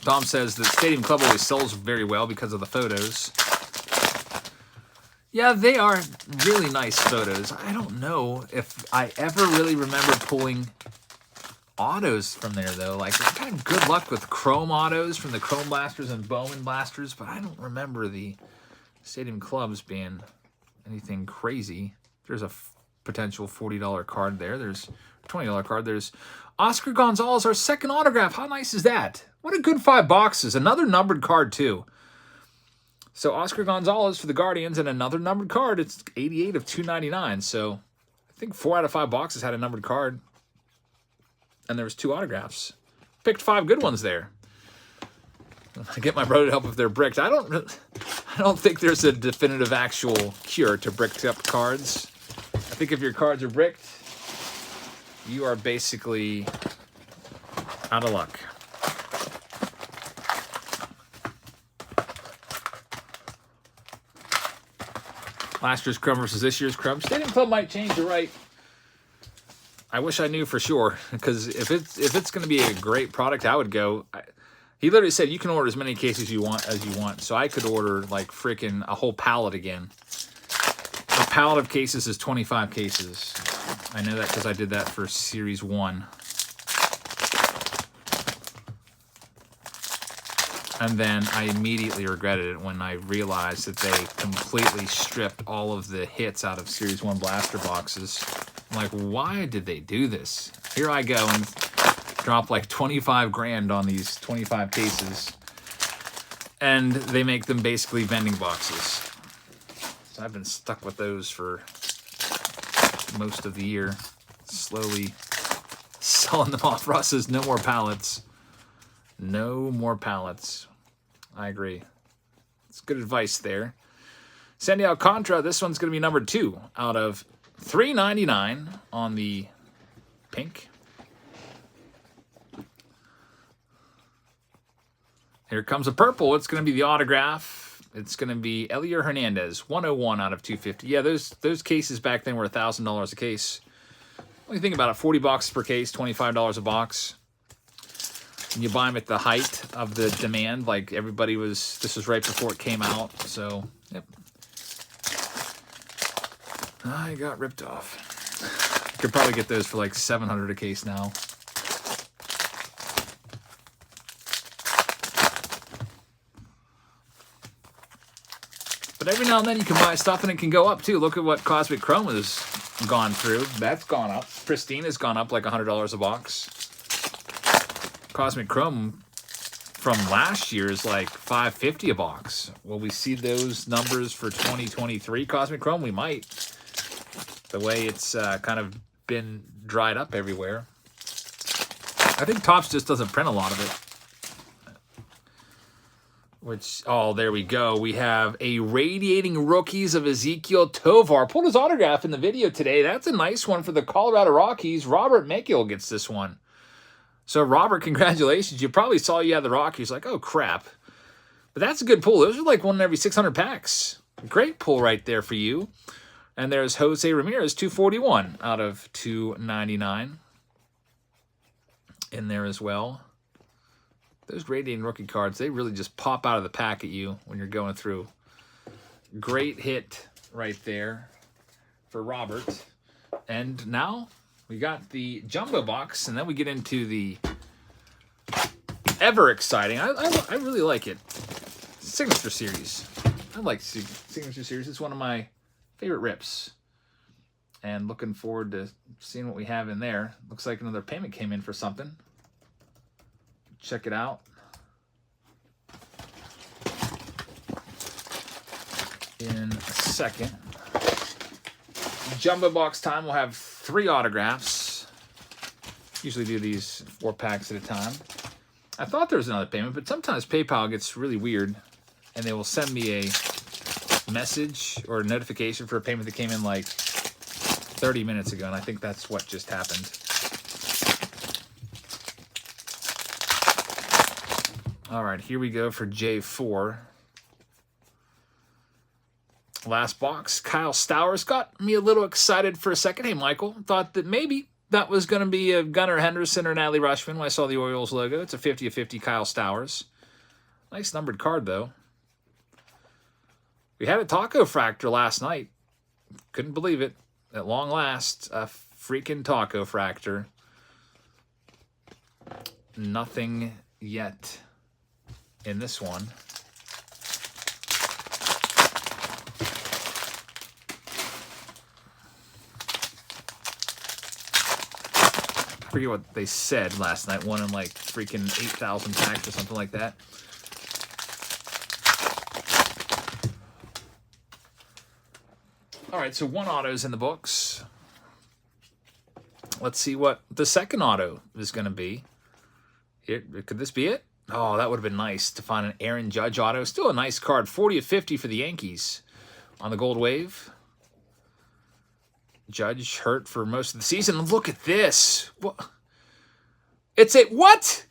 Dom says the Stadium Club always sells very well because of the photos. Yeah, they are really nice photos. I don't know if I ever really remember pulling autos from there, though. Like, I've had good luck with chrome autos from the Chrome Blasters and Bowman Blasters, but I don't remember the Stadium Clubs being anything crazy. There's a potential $40 card there. There's a $20 card. There's Oscar Gonzalez, our second autograph. How nice is that? What a good 5 boxes. Another numbered card, too. So Oscar Gonzalez for the Guardians and another numbered card. It's 88 of 299. So I think 4 out of 5 boxes had a numbered card. And there was 2 autographs. Picked 5 good ones there. I get my brother to help if they're bricked. I don't think there's a definitive actual cure to bricked up cards. I think if your cards are bricked, you are basically out of luck. Last year's Crumb versus this year's Crumb. Stadium Club might change, you're right. I wish I knew for sure, because if it's going to be a great product, I would go. He literally said you can order as many cases as you want. So I could order like freaking a whole pallet again. A pallet of cases is 25 cases. I know that because I did that for Series 1. And then I immediately regretted it when I realized that they completely stripped all of the hits out of Series 1 blaster boxes. I'm like, why did they do this? Here I go and drop like 25 grand on these 25 cases. And they make them basically vending boxes. So I've been stuck with those for most of the year. Slowly selling them off. Russ says, no more pallets. No more pallets. I agree. It's good advice there. Sandy Alcantara, this one's going to be number 2 out of $3.99 on the pink. Here comes a purple. It's going to be the autograph. It's going to be Elier Hernandez, 101 out of 250. Yeah, those cases back then were $1,000 a case. When you think about it, 40 boxes per case, $25 a box. And you buy them at the height of the demand, like everybody was. This was right before it came out, so yep. I got ripped off. Could probably get those for like $700 a case now. But every now and then you can buy stuff and it can go up too. Look at what Cosmic Chrome has gone through. That's gone up. Pristine has gone up like $100 a box. Cosmic Chrome from last year is like $5.50 a box. Will we see those numbers for 2023 Cosmic Chrome? We might. The way it's kind of been dried up everywhere. I think Topps just doesn't print a lot of it. Which, oh, there we go. We have a Radiating Rookies of Ezekiel Tovar. Pulled his autograph in the video today. That's a nice one for the Colorado Rockies. Robert Mekiel gets this one. So, Robert, congratulations. You probably saw you had the Rockies like, oh, crap. But that's a good pull. Those are like one in every 600 packs. Great pull right there for you. And there's Jose Ramirez, 241 out of 299 in there as well. Those Radiant rookie cards, they really just pop out of the pack at you when you're going through. Great hit right there for Robert. And now we got the jumbo box, and then we get into the ever exciting. I really like it. Signature Series. I like Signature Series. It's one of my favorite rips. And looking forward to seeing what we have in there. Looks like another payment came in for something. Check it out. In a second. Jumbo box time. We'll have 3 autographs. Usually do these 4 packs at a time. I thought there was another payment, but sometimes PayPal gets really weird, and they will send me a message or a notification for a payment that came in like 30 minutes ago, and I think that's what just happened. All right, here we go for J4. Last box, Kyle Stowers got me a little excited for a second. Hey, Michael, thought that maybe that was going to be a Gunnar Henderson or Natalie Rushman when I saw the Orioles logo. It's a 50/50 Kyle Stowers. Nice numbered card, though. We had a taco fractor last night. Couldn't believe it. At long last, a freaking taco fractor. Nothing yet in this one. I forget what they said last night. One in like freaking 8,000 packs or something like that. All right, so 1 auto's in the books. Let's see what the second auto is going to be. Here, could this be it? Oh, that would have been nice to find an Aaron Judge auto. Still a nice card. 40/50 for the Yankees on the Gold Wave. Judge hurt for most of the season. Look at this. It's a what?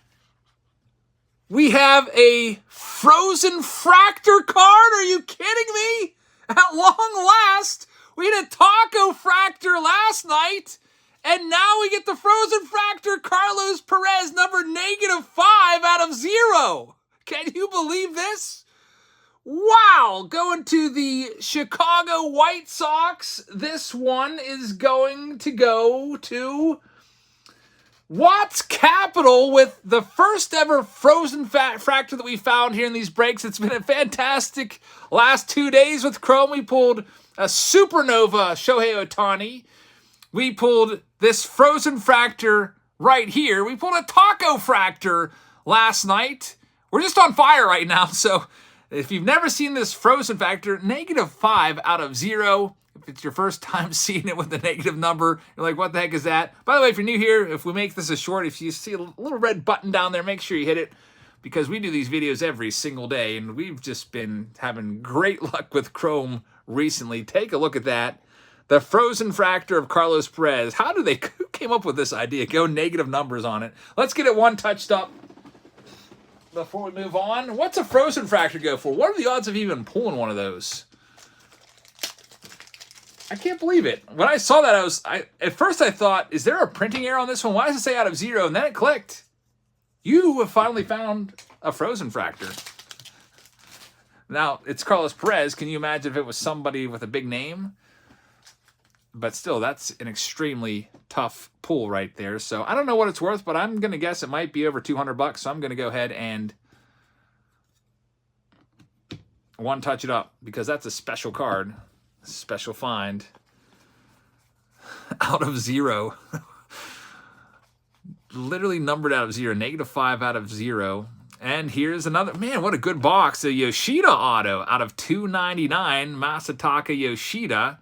We have a frozen fractor card? Are you kidding me? At long last, we had a taco fractor last night, and now we get the frozen fractor Carlos Perez, number -5 out of 0. Can you believe this? Wow, going to the Chicago White Sox. This one is going to go to Watts Capital with the first ever frozen fractor that we found here in these breaks. It's been a fantastic last 2 days with Chrome. We pulled a supernova Shohei Ohtani. We pulled this frozen fractor right here. We pulled a taco fractor last night. We're just on fire right now, so if you've never seen this frozen fractor, -5 out of 0. If it's your first time seeing it with a negative number, you're like, what the heck is that? By the way, if you're new here, if we make this a short, if you see a little red button down there, make sure you hit it, because we do these videos every single day, and we've just been having great luck with Chrome recently. Take a look at that. The frozen fractor of Carlos Perez. Who came up with this idea? Go negative numbers on it. Let's get it one touched up before we move on. What's a frozen fractor go for? What are the odds of even pulling one of those? I can't believe it. When I saw that, at first I thought, is there a printing error on this one? Why does it say out of 0? And then it clicked. You have finally found a frozen fractor. Now, it's Carlos Perez. Can you imagine if it was somebody with a big name? But still, that's an extremely tough pull right there. So I don't know what it's worth, but I'm going to guess it might be over $200. So I'm going to go ahead and one touch it up, because that's a special card. Special find. Out of 0. Literally numbered out of 0. -5 out of 0. And here's another. Man, what a good box. A Yoshida auto out of 299. Masataka Yoshida.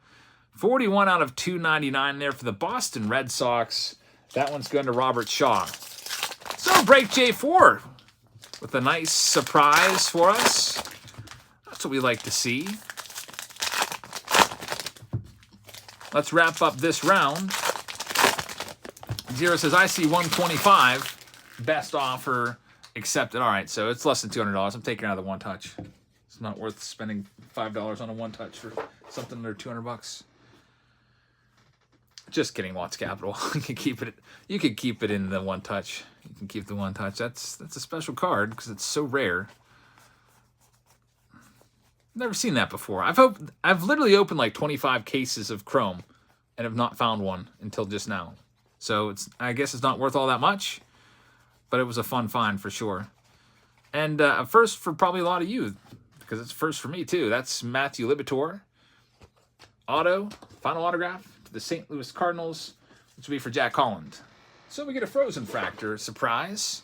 41 out of 299 there for the Boston Red Sox. That one's going to Robert Shaw. So break J4 with a nice surprise for us. That's what we like to see. Let's wrap up this round. Zero says, I see 125. Best offer accepted. All right, so it's less than $200. I'm taking it out of the one touch. It's not worth spending $5 on a one touch for something under $200. Just kidding, Watts Capital. You can keep it. You could keep it in the one touch. You can keep the one touch. That's a special card because it's so rare. Never seen that before. I've literally opened like 25 cases of Chrome and have not found one until just now. So I guess it's not worth all that much, but it was a fun find for sure. And a first for probably a lot of you, because it's first for me too. That's Matthew Liberatore. Auto, final autograph to the St. Louis Cardinals, which will be for Jack Holland. So we get a Frozen Fractor surprise.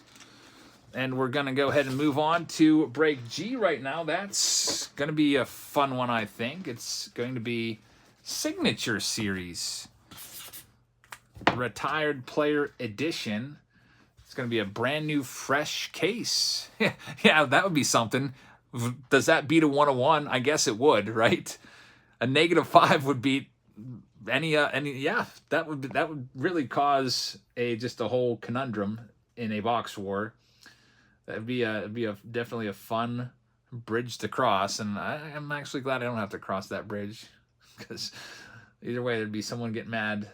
And we're going to go ahead and move on to break G right now. That's going to be a fun one, I think. It's going to be Signature Series. Retired Player Edition. It's going to be a brand new, fresh case. Yeah, that would be something. Does that beat a 101? I guess it would, right? A -5 would beat any. Yeah, that would really cause just a whole conundrum in a box war. It'd be definitely a fun bridge to cross, and I'm actually glad I don't have to cross that bridge, because either way there'd be someone getting mad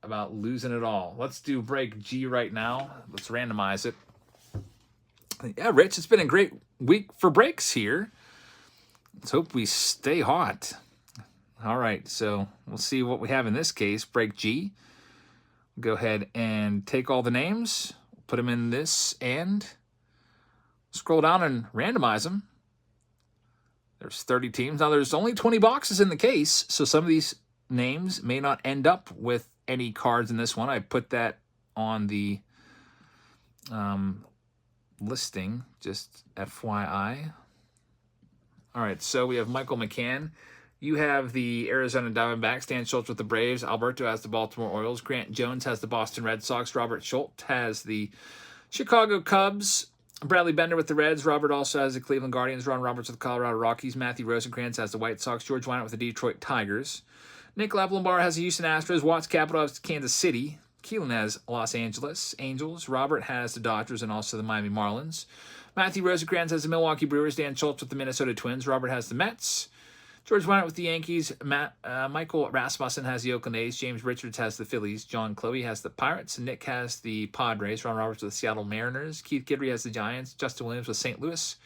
about losing it all. Let's do break G right now. Let's randomize it. Yeah, Rich, it's been a great week for breaks here. Let's hope we stay hot. All right, so we'll see what we have in this case. Break G. Go ahead and take all the names, put them in this, and scroll down and randomize them. There's 30 teams. Now, there's only 20 boxes in the case, so some of these names may not end up with any cards in this one. I put that on the listing, just FYI. All right, so we have Michael McCann. You have the Arizona Diamondbacks. Dan Schultz with the Braves. Alberto has the Baltimore Orioles. Grant Jones has the Boston Red Sox. Robert Schultz has the Chicago Cubs. Bradley Bender with the Reds. Robert also has the Cleveland Guardians. Ron Roberts with the Colorado Rockies. Matthew Rosencrantz has the White Sox. George Wynant with the Detroit Tigers. Nick Laplambar has the Houston Astros. Watts Capital has Kansas City. Keelan has Los Angeles Angels. Robert has the Dodgers and also the Miami Marlins. Matthew Rosencrantz has the Milwaukee Brewers. Dan Schultz with the Minnesota Twins. Robert has the Mets. George Wynant with the Yankees. Michael Rasmussen has the Oakland A's. James Richards has the Phillies. John Chloe has the Pirates. Nick has the Padres. Ron Roberts with the Seattle Mariners. Keith Guidry has the Giants. Justin Williams with St. Louis.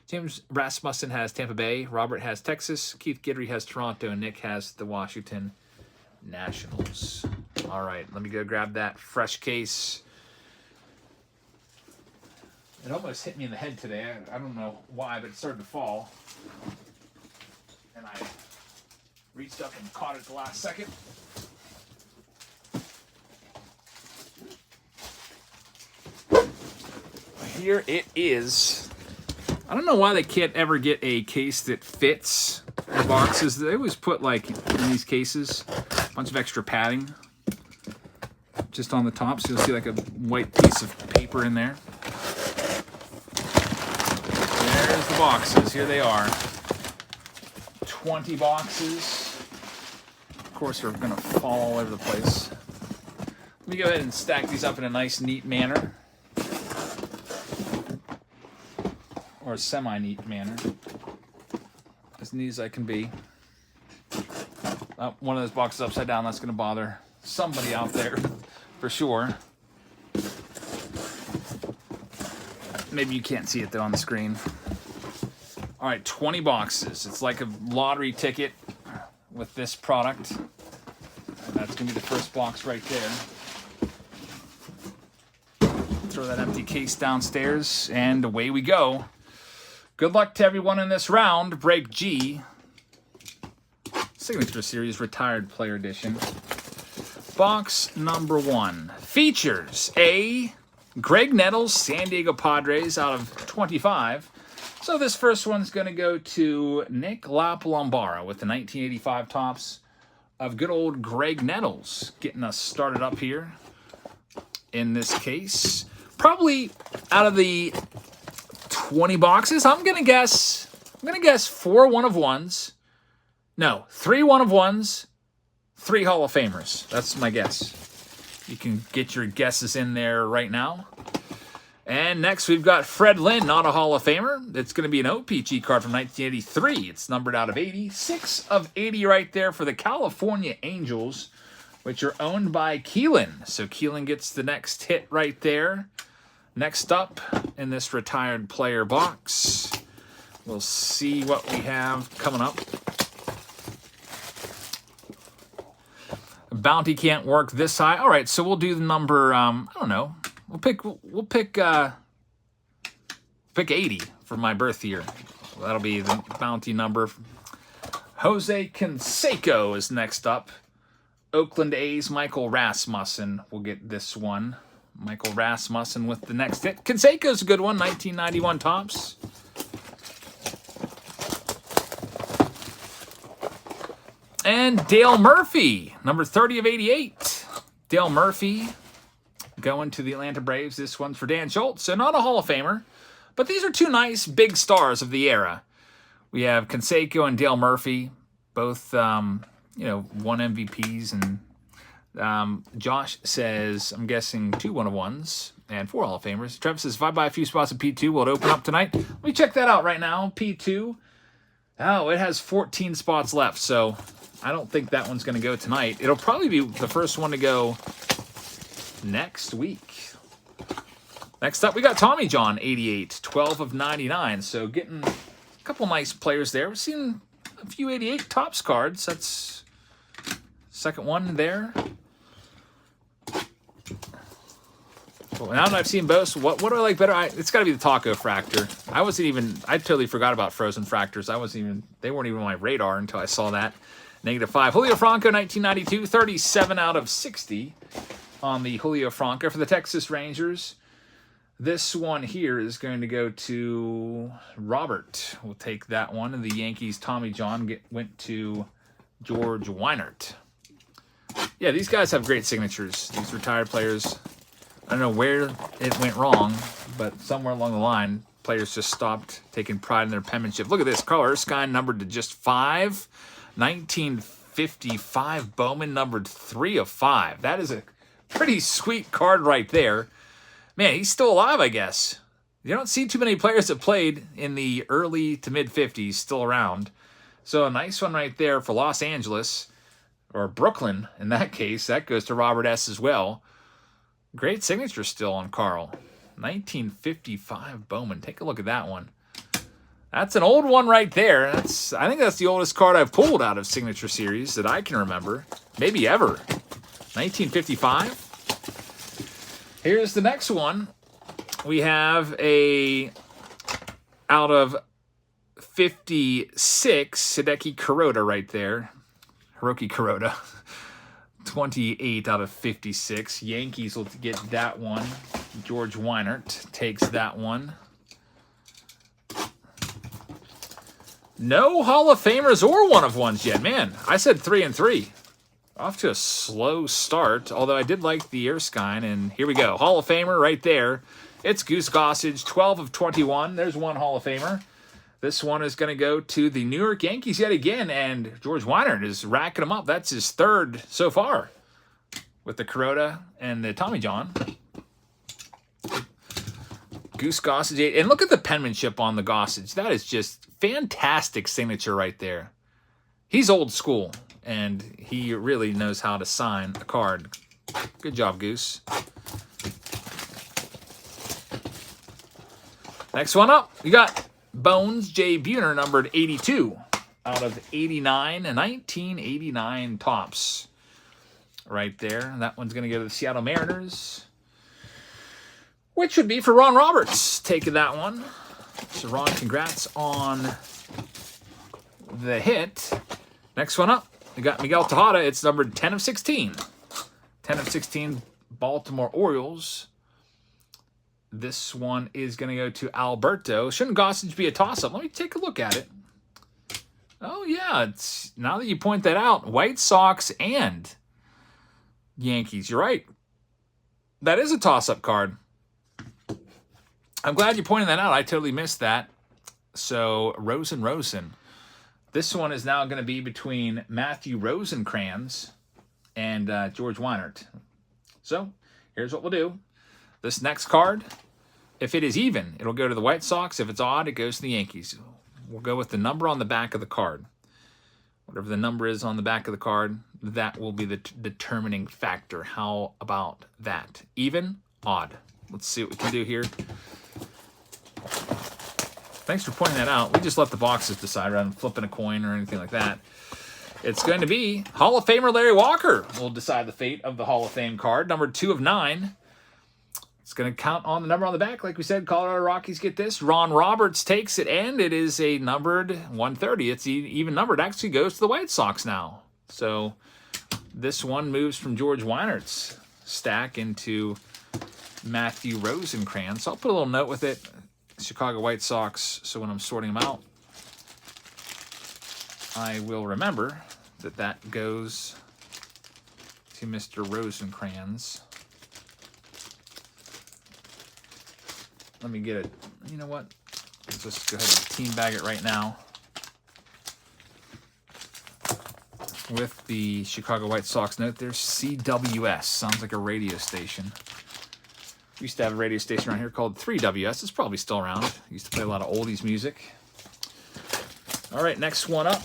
James Rasmussen has Tampa Bay. Robert has Texas. Keith Guidry has Toronto. And Nick has the Washington Nationals. All right, let me go grab that fresh case. It almost hit me in the head today. I don't know why, but it started to fall. And I reached up and caught it at the last second. Here it is. I don't know why they can't ever get a case that fits the boxes. They always put, like, in these cases, a bunch of extra padding just on the top. So you'll see like a white piece of paper in there. There's the boxes. Here they are. 20 boxes. Of course, they're going to fall all over the place. Let me go ahead and stack these up in a nice, neat manner. Or a semi-neat manner. As neat as I can be. One of those boxes upside down, that's going to bother somebody out there for sure. Maybe you can't see it though on the screen. All right, 20 boxes. It's like a lottery ticket with this product. And that's going to be the first box right there. Throw that empty case downstairs, and away we go. Good luck to everyone in this round. Break G. Signature Series Retired Player Edition. Box number 1 features a Greg Nettles, San Diego Padres out of 25. So this first one's going to go to Nick Lapalambara with the 1985 tops of good old Greg Nettles, getting us started up here in this case. Probably out of the 20 boxes, I'm going to guess 4 one-of-ones. No, 3 one-of-ones, 3 Hall of Famers. That's my guess. You can get your guesses in there right now. And next we've got Fred Lynn, not a Hall of Famer. It's going to be an OPG card from 1983. It's numbered out of 80. 6 of 80 right there for the California Angels. which are owned by Keelan. So Keelan gets the next hit right there. Next up in this retired player box, we'll see what we have coming up. Bounty can't work this high. All right, so we'll do the number. I don't know. We'll pick 80 for my birth year. That'll be the bounty number. Jose Canseco is next up. Oakland A's Michael Rasmussen will get this one. Michael Rasmussen with the next hit. Canseco's a good one. 1991 Topps. And Dale Murphy, number 30 of 88. Dale Murphy going to the Atlanta Braves. This one's for Dan Schultz. So not a Hall of Famer, but these are two nice big stars of the era. We have Canseco and Dale Murphy, both, won MVPs. And Josh says, I'm guessing 2 1-of-1s and 4 Hall of Famers. Trev says, if I buy a few spots of P2, will it open up tonight? Let me check that out right now. P2. Oh, it has 14 spots left, so I don't think that one's going to go tonight. It'll probably be the first one to go next week. Next up, we got Tommy John, 88, 12 of 99. So getting a couple nice players there. We've seen a few 88 Topps cards. That's second one there. Well, now that I've seen both, what do I like better? It's got to be the Taco Fractor. I totally forgot about Frozen Fractors. They weren't even on my radar until I saw that. -5. Julio Franco, 1992, 37 out of 60 on the Julio Franco for the Texas Rangers. This one here is going to go to Robert. We'll take that one. And the Yankees, Tommy John, went to George Weinert. Yeah, these guys have great signatures. These retired players. I don't know where it went wrong, but somewhere along the line, players just stopped taking pride in their penmanship. Look at this. Carl Erskine numbered to just 5. 1955 Bowman numbered 3 of 5. That is a pretty sweet card right there. Man, he's still alive, I guess. You don't see too many players that played in the early to mid-50s still around. So a nice one right there for Los Angeles, or Brooklyn in that case. That goes to Robert S. as well. Great signature still on Carl. 1955 Bowman. Take a look at that one. That's an old one right there. I think that's the oldest card I've pulled out of Signature Series that I can remember. Maybe ever. 1955. Here's the next one. We have out of 56, Hideki Kuroda right there. Hiroki Kuroda. 28 out of 56. Yankees will get that one. George Weinert takes that one. No Hall of Famers or 1-of-1s yet. Man, I said 3 and 3. Off to a slow start, although I did like the Erskine, and here we go. Hall of Famer right there. It's Goose Gossage, 12 of 21. There's one Hall of Famer. This one is going to go to the New York Yankees yet again, and George Weinert is racking them up. That's his third so far with the Kuroda and the Tommy John. Goose Gossage 8. And look at the penmanship on the Gossage. That is just fantastic signature right there. He's old school, and he really knows how to sign a card. Good job, Goose. Next one up, we got Bones J. Buhner, numbered 82 out of 89, 1989 Topps. Right there. That one's going to go to the Seattle Mariners, which would be for Ron Roberts. Taking that one. So, Ron, congrats on the hit. Next one up, we got Miguel Tejada. It's numbered 10 of 16. 10 of 16, Baltimore Orioles. This one is going to go to Alberto. Shouldn't Gossage be a toss-up? Let me take a look at it. Oh, yeah. Now that you point that out, White Sox and Yankees. You're right. That is a toss-up card. I'm glad you pointed that out. I totally missed that. So, Rosen. This one is now going to be between Matthew Rosencrans and George Weinert. So, here's what we'll do. This next card, if it is even, it'll go to the White Sox. If it's odd, it goes to the Yankees. We'll go with the number on the back of the card. Whatever the number is on the back of the card, that will be the determining factor. How about that? Even? Odd? Let's see what we can do here. Thanks for pointing that out. We just let the boxes decide rather than flipping a coin or anything like that. It's going to be Hall of Famer Larry Walker will decide the fate of the Hall of Fame card. Number 2 of 9. It's going to count on the number on the back. Like we said, Colorado Rockies get this. Ron Roberts takes it, and it is a numbered 130. It's even numbered. It actually goes to the White Sox now. So this one moves from George Weinert's stack into Matthew Rosenkrantz. So I'll put a little note with it. Chicago White Sox, so when I'm sorting them out, I will remember that that goes to Mr. Rosenkrantz. Let me get it. You know what? Let's just go ahead and team bag it right now with the Chicago White Sox note. There's CWS. Sounds like a radio station. We used to have a radio station around here called 3WS. It's probably still around. Used to play a lot of oldies music. All right, next one up.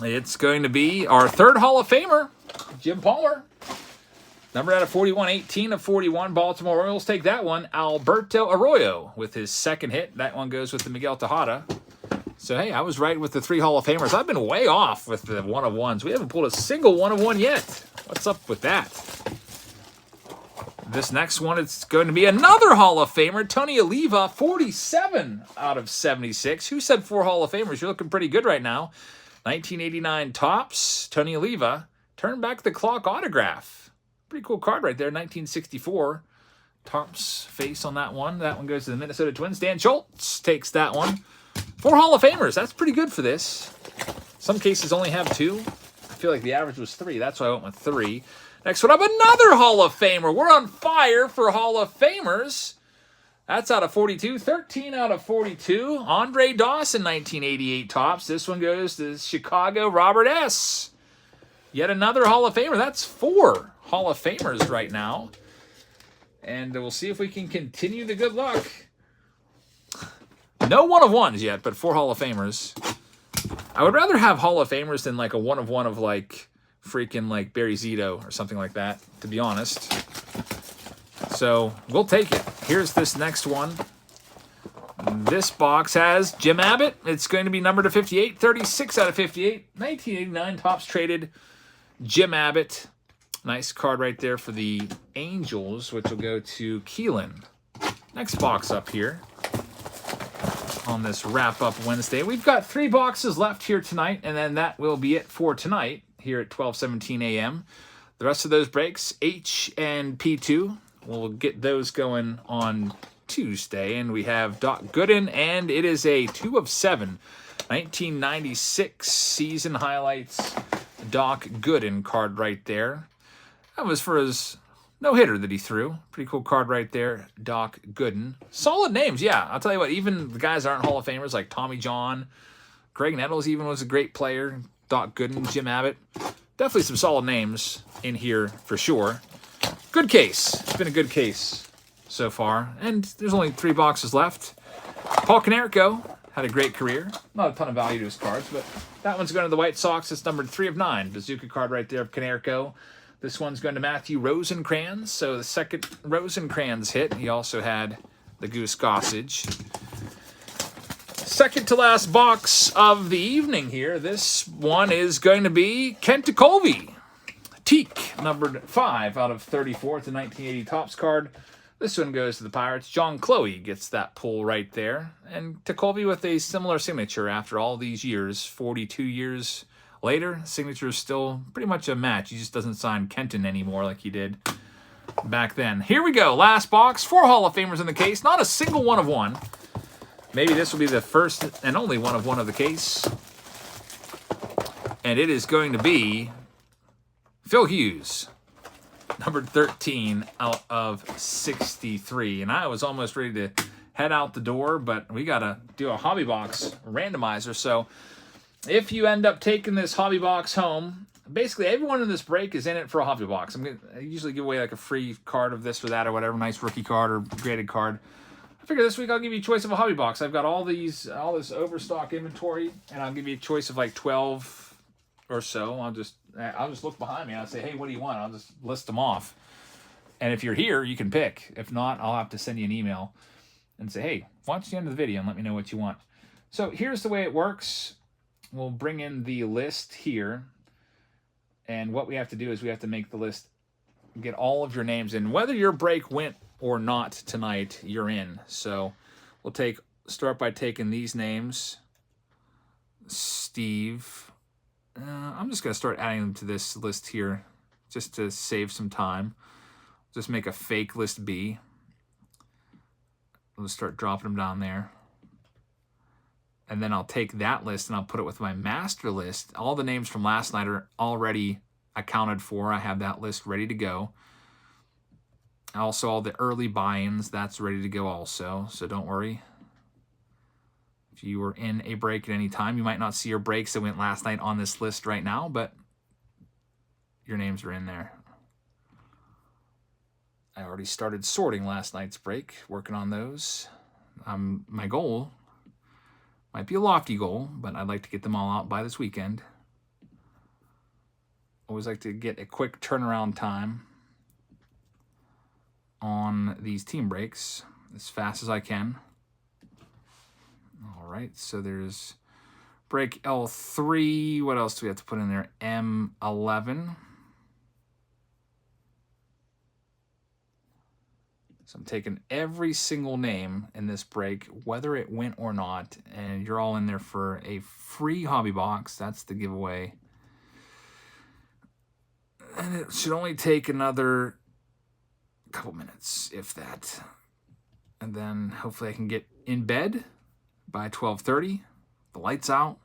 It's going to be our third Hall of Famer, Jim Palmer. Number out of 41, 18 of 41. Baltimore Orioles take that one. Alberto Arroyo with his second hit. That one goes with the Miguel Tejada. So, hey, I was right with the 3 Hall of Famers. I've been way off with the 1 of 1s. We haven't pulled a single 1 of 1 yet. What's up with that? This next one, it's going to be another Hall of Famer, Tony Oliva, 47 out of 76. Who said 4 Hall of Famers? You're looking pretty good right now. 1989 Topps, Tony Oliva, turn back the clock autograph. Pretty cool card right there, 1964. Topps face on that one. That one goes to the Minnesota Twins. Dan Schultz takes that one. 4 Hall of Famers. That's pretty good for this. Some cases only have 2. I feel like the average was 3. That's why I went with 3. Next one up, another Hall of Famer. We're on fire for Hall of Famers. That's out of 42. 13 out of 42. Andre Dawson, 1988 Topps. This one goes to Chicago, Robert S. Yet another Hall of Famer. That's 4 Hall of Famers right now. And we'll see if we can continue the good luck. No 1 of 1s yet, but 4 Hall of Famers. I would rather have Hall of Famers than like a 1 of 1 of like freaking like Barry Zito or something like that, to be honest. So we'll take it. Here's this next one. This box has Jim Abbott. It's going to be numbered to 58, 36 out of 58. 1989 Topps traded Jim Abbott. Nice card right there for the Angels, which will go to Keelan. Next box up here on this wrap-up Wednesday. We've got 3 boxes left here tonight, and then that will be it for tonight here at 12:17 a.m. The rest of those breaks, H and P2, we'll get those going on Tuesday. And we have Doc Gooden, and it is a 2 of 7. 1996 season highlights Doc Gooden card right there. That was for his no-hitter that he threw. Pretty cool card right there, Doc Gooden. Solid names, yeah. I'll tell you what, even the guys aren't Hall of Famers like Tommy John. Greg Nettles even was a great player. Doc Gooden, Jim Abbott. Definitely some solid names in here for sure. Good case. It's been a good case so far. And there's only 3 boxes left. Paul Konerko had a great career. Not a ton of value to his cards, but that one's going to the White Sox. It's numbered 3 of 9. Bazooka card right there of Konerko. This one's going to Matthew Rosenkrantz. So the second Rosenkrantz hit. He also had the Goose Gossage. Second to last box of the evening here. This one is going to be Kent Tekulve. Teak, numbered 5 out of 34. It's a 1980 Topps card. This one goes to the Pirates. John Chloe gets that pull right there. And Tekulve with a similar signature after all these years. 42 years later, signature is still pretty much a match. He just doesn't sign Kenton anymore like he did back then. Here we go. Last box. 4 Hall of Famers in the case. Not a single 1 of 1. Maybe this will be the first and only 1 of 1 of the case. And it is going to be Phil Hughes, numbered 13 out of 63. And I was almost ready to head out the door, but we got to do a hobby box randomizer. So if you end up taking this hobby box home, basically everyone in this break is in it for a hobby box. I usually give away like a free card of this or that or whatever, nice rookie card or graded card. figure this week I'll give you a choice of a hobby box. I've got all this overstock inventory, and I'll give you a choice of like 12 or so. I'll just look behind me and I'll say, hey, what do you want? I'll just list them off. And if you're here, you can pick. If not, I'll have to send you an email and say, hey, watch the end of the video and let me know what you want. So here's the way it works. We'll bring in the list here. And what we have to do is we have to make the list, get all of your names in. Whether your break went or not tonight, you're in. So we'll start by taking these names. Steve. I'm just going to start adding them to this list here just to save some time. Just make a fake list B. We'll just start dropping them down there. And then I'll take that list and I'll put it with my master list. All the names from last night are already accounted for. I have that list ready to go. Also, all the early buy-ins, that's ready to go also. So don't worry. If you were in a break at any time, you might not see your breaks that went last night on this list right now, but your names are in there. I already started sorting last night's break, working on those. My goal might be a lofty goal, but I'd like to get them all out by this weekend. Always like to get a quick turnaround time on these team breaks as fast as I can. All right, so there's break L3. What else do we have to put in there? M11. So I'm taking every single name in this break, whether it went or not, and you're all in there for a free hobby box. That's the giveaway. And it should only take another couple minutes, if that. And then hopefully I can get in bed by 12:30. The lights out.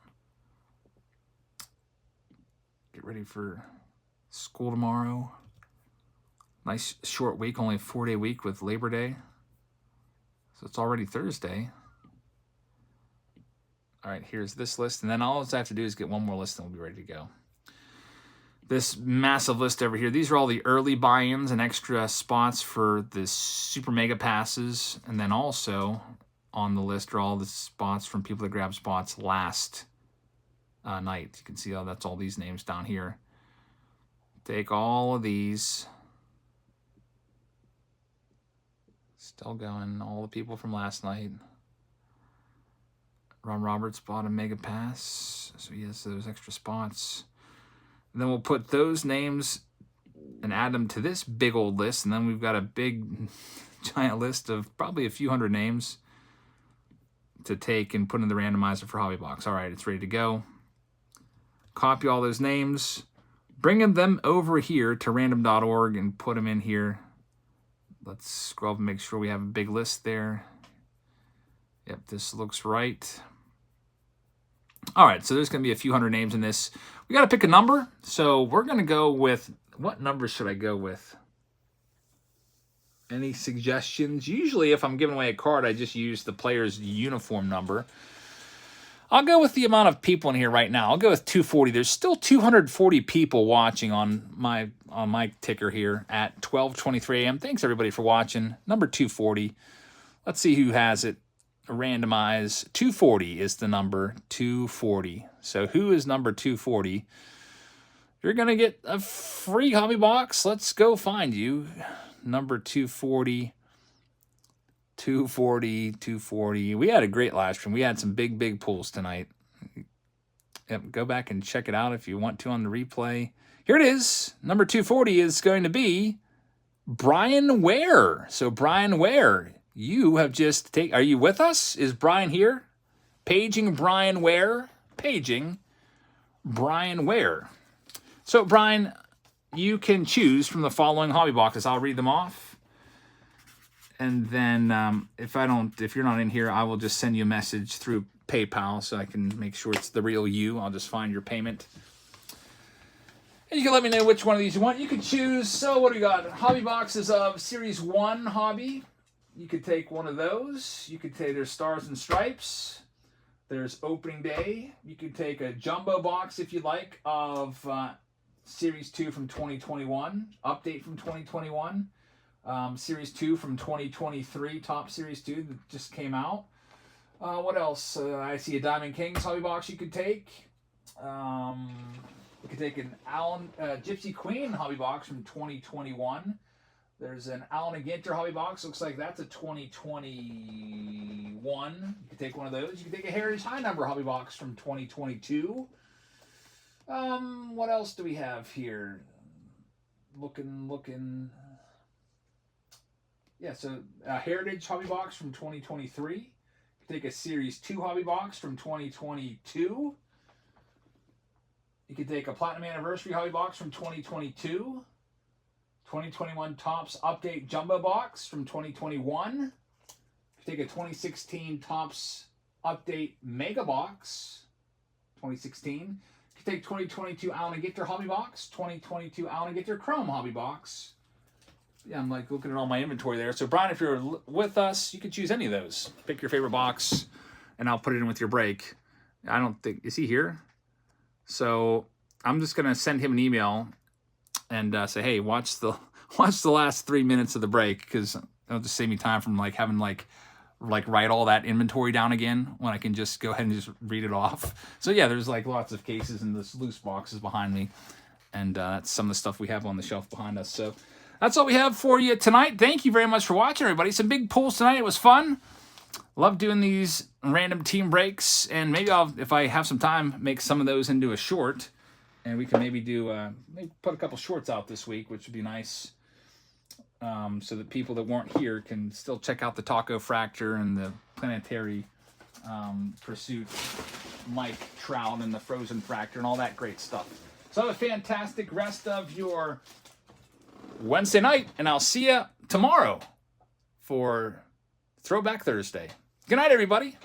Get ready for school tomorrow. Nice short week, only a 4-day week with Labor Day. So it's already Thursday. All right, here's this list. And then all I have to do is get one more list and we'll be ready to go. This massive list over here, these are all the early buy-ins and extra spots for the Super Mega Passes. And then also on the list are all the spots from people that grabbed spots last night. You can see that's all these names down here. Take all of these. Still going. All the people from last night. Ron Roberts bought a Mega Pass. So he has those extra spots. And then we'll put those names and add them to this big old list. And then we've got a big, giant list of probably a few hundred names to take and put in the randomizer for Hobby Box. All right, it's ready to go. Copy all those names. Bring them over here to random.org and put them in here. Let's scroll up and make sure we have a big list there. Yep, this looks right. All right, so there's going to be a few hundred names in this. We got to pick a number. So we're going to go with, what number should I go with? Any suggestions? Usually if I'm giving away a card, I just use the player's uniform number. I'll go with the amount of people in here right now. I'll go with 240. There's still 240 people watching on my ticker here at 12:23 a.m. Thanks everybody for watching. Number 240. Let's see who has it. Randomize. 240 is the number. 240. So who is number 240? You're going to get a free hobby box. Let's go find you. Number 240. 240. We had a great live stream. We had some big pulls tonight. Yep, go back and check it out if you want to on the replay. Here it is. Number 240 is going to be Brian Ware. So Brian Ware, you have just are you with us? Is Brian here? Paging Brian Ware. Paging Brian Ware. So Brian, you can choose from the following hobby boxes. I'll read them off. And then if you're not in here, I will just send you a message through PayPal so I can make sure it's the real you. I'll just find your payment. And you can let me know which one of these you want. You can choose. So what do we got? Hobby boxes of Series 1 hobby. You could take one of those. You could take there's Stars and Stripes. There's Opening Day. You could take a jumbo box if you like of Series 2 from 2021. Update from 2021. Series 2 from 2023, Top Series 2 that just came out. What else? I see a Diamond Kings hobby box you could take. You could take an Gypsy Queen hobby box from 2021. There's an Allen & Ginter hobby box. Looks like that's a 2021. You could take one of those. You could take a Heritage High Number hobby box from 2022. What else do we have here? Looking. Yeah, so a Heritage hobby box from 2023. You could take a Series 2 hobby box from 2022. You could take a Platinum Anniversary hobby box from 2022. 2021 Topps Update Jumbo Box from 2021. Take a 2016 Topps Update Mega Box, 2016. You can take 2022 Allen & Ginter Hobby Box, 2022 Allen & Ginter Chrome Hobby Box. Yeah, I'm like looking at all my inventory there. So Brian, if you're with us, you could choose any of those. Pick your favorite box, and I'll put it in with your break. I don't think, is he here? So I'm just gonna send him an email and say, hey, watch the last 3 minutes of the break, because it'll just save me time from like having like write all that inventory down again when I can just go ahead and just read it off. So yeah, there's like lots of cases and this loose boxes behind me, and that's some of the stuff we have on the shelf behind us. So that's all we have for you tonight. Thank you very much for watching, everybody. Some big pulls tonight. It was fun. Love doing these random team breaks, and maybe I'll, if I have some time, make some of those into a short. And we can maybe do, maybe put a couple shorts out this week, which would be nice, so that people that weren't here can still check out the Taco Fracture and the Planetary Pursuit Mike Trout and the Frozen Fracture and all that great stuff. So have a fantastic rest of your Wednesday night, and I'll see you tomorrow for Throwback Thursday. Good night, everybody.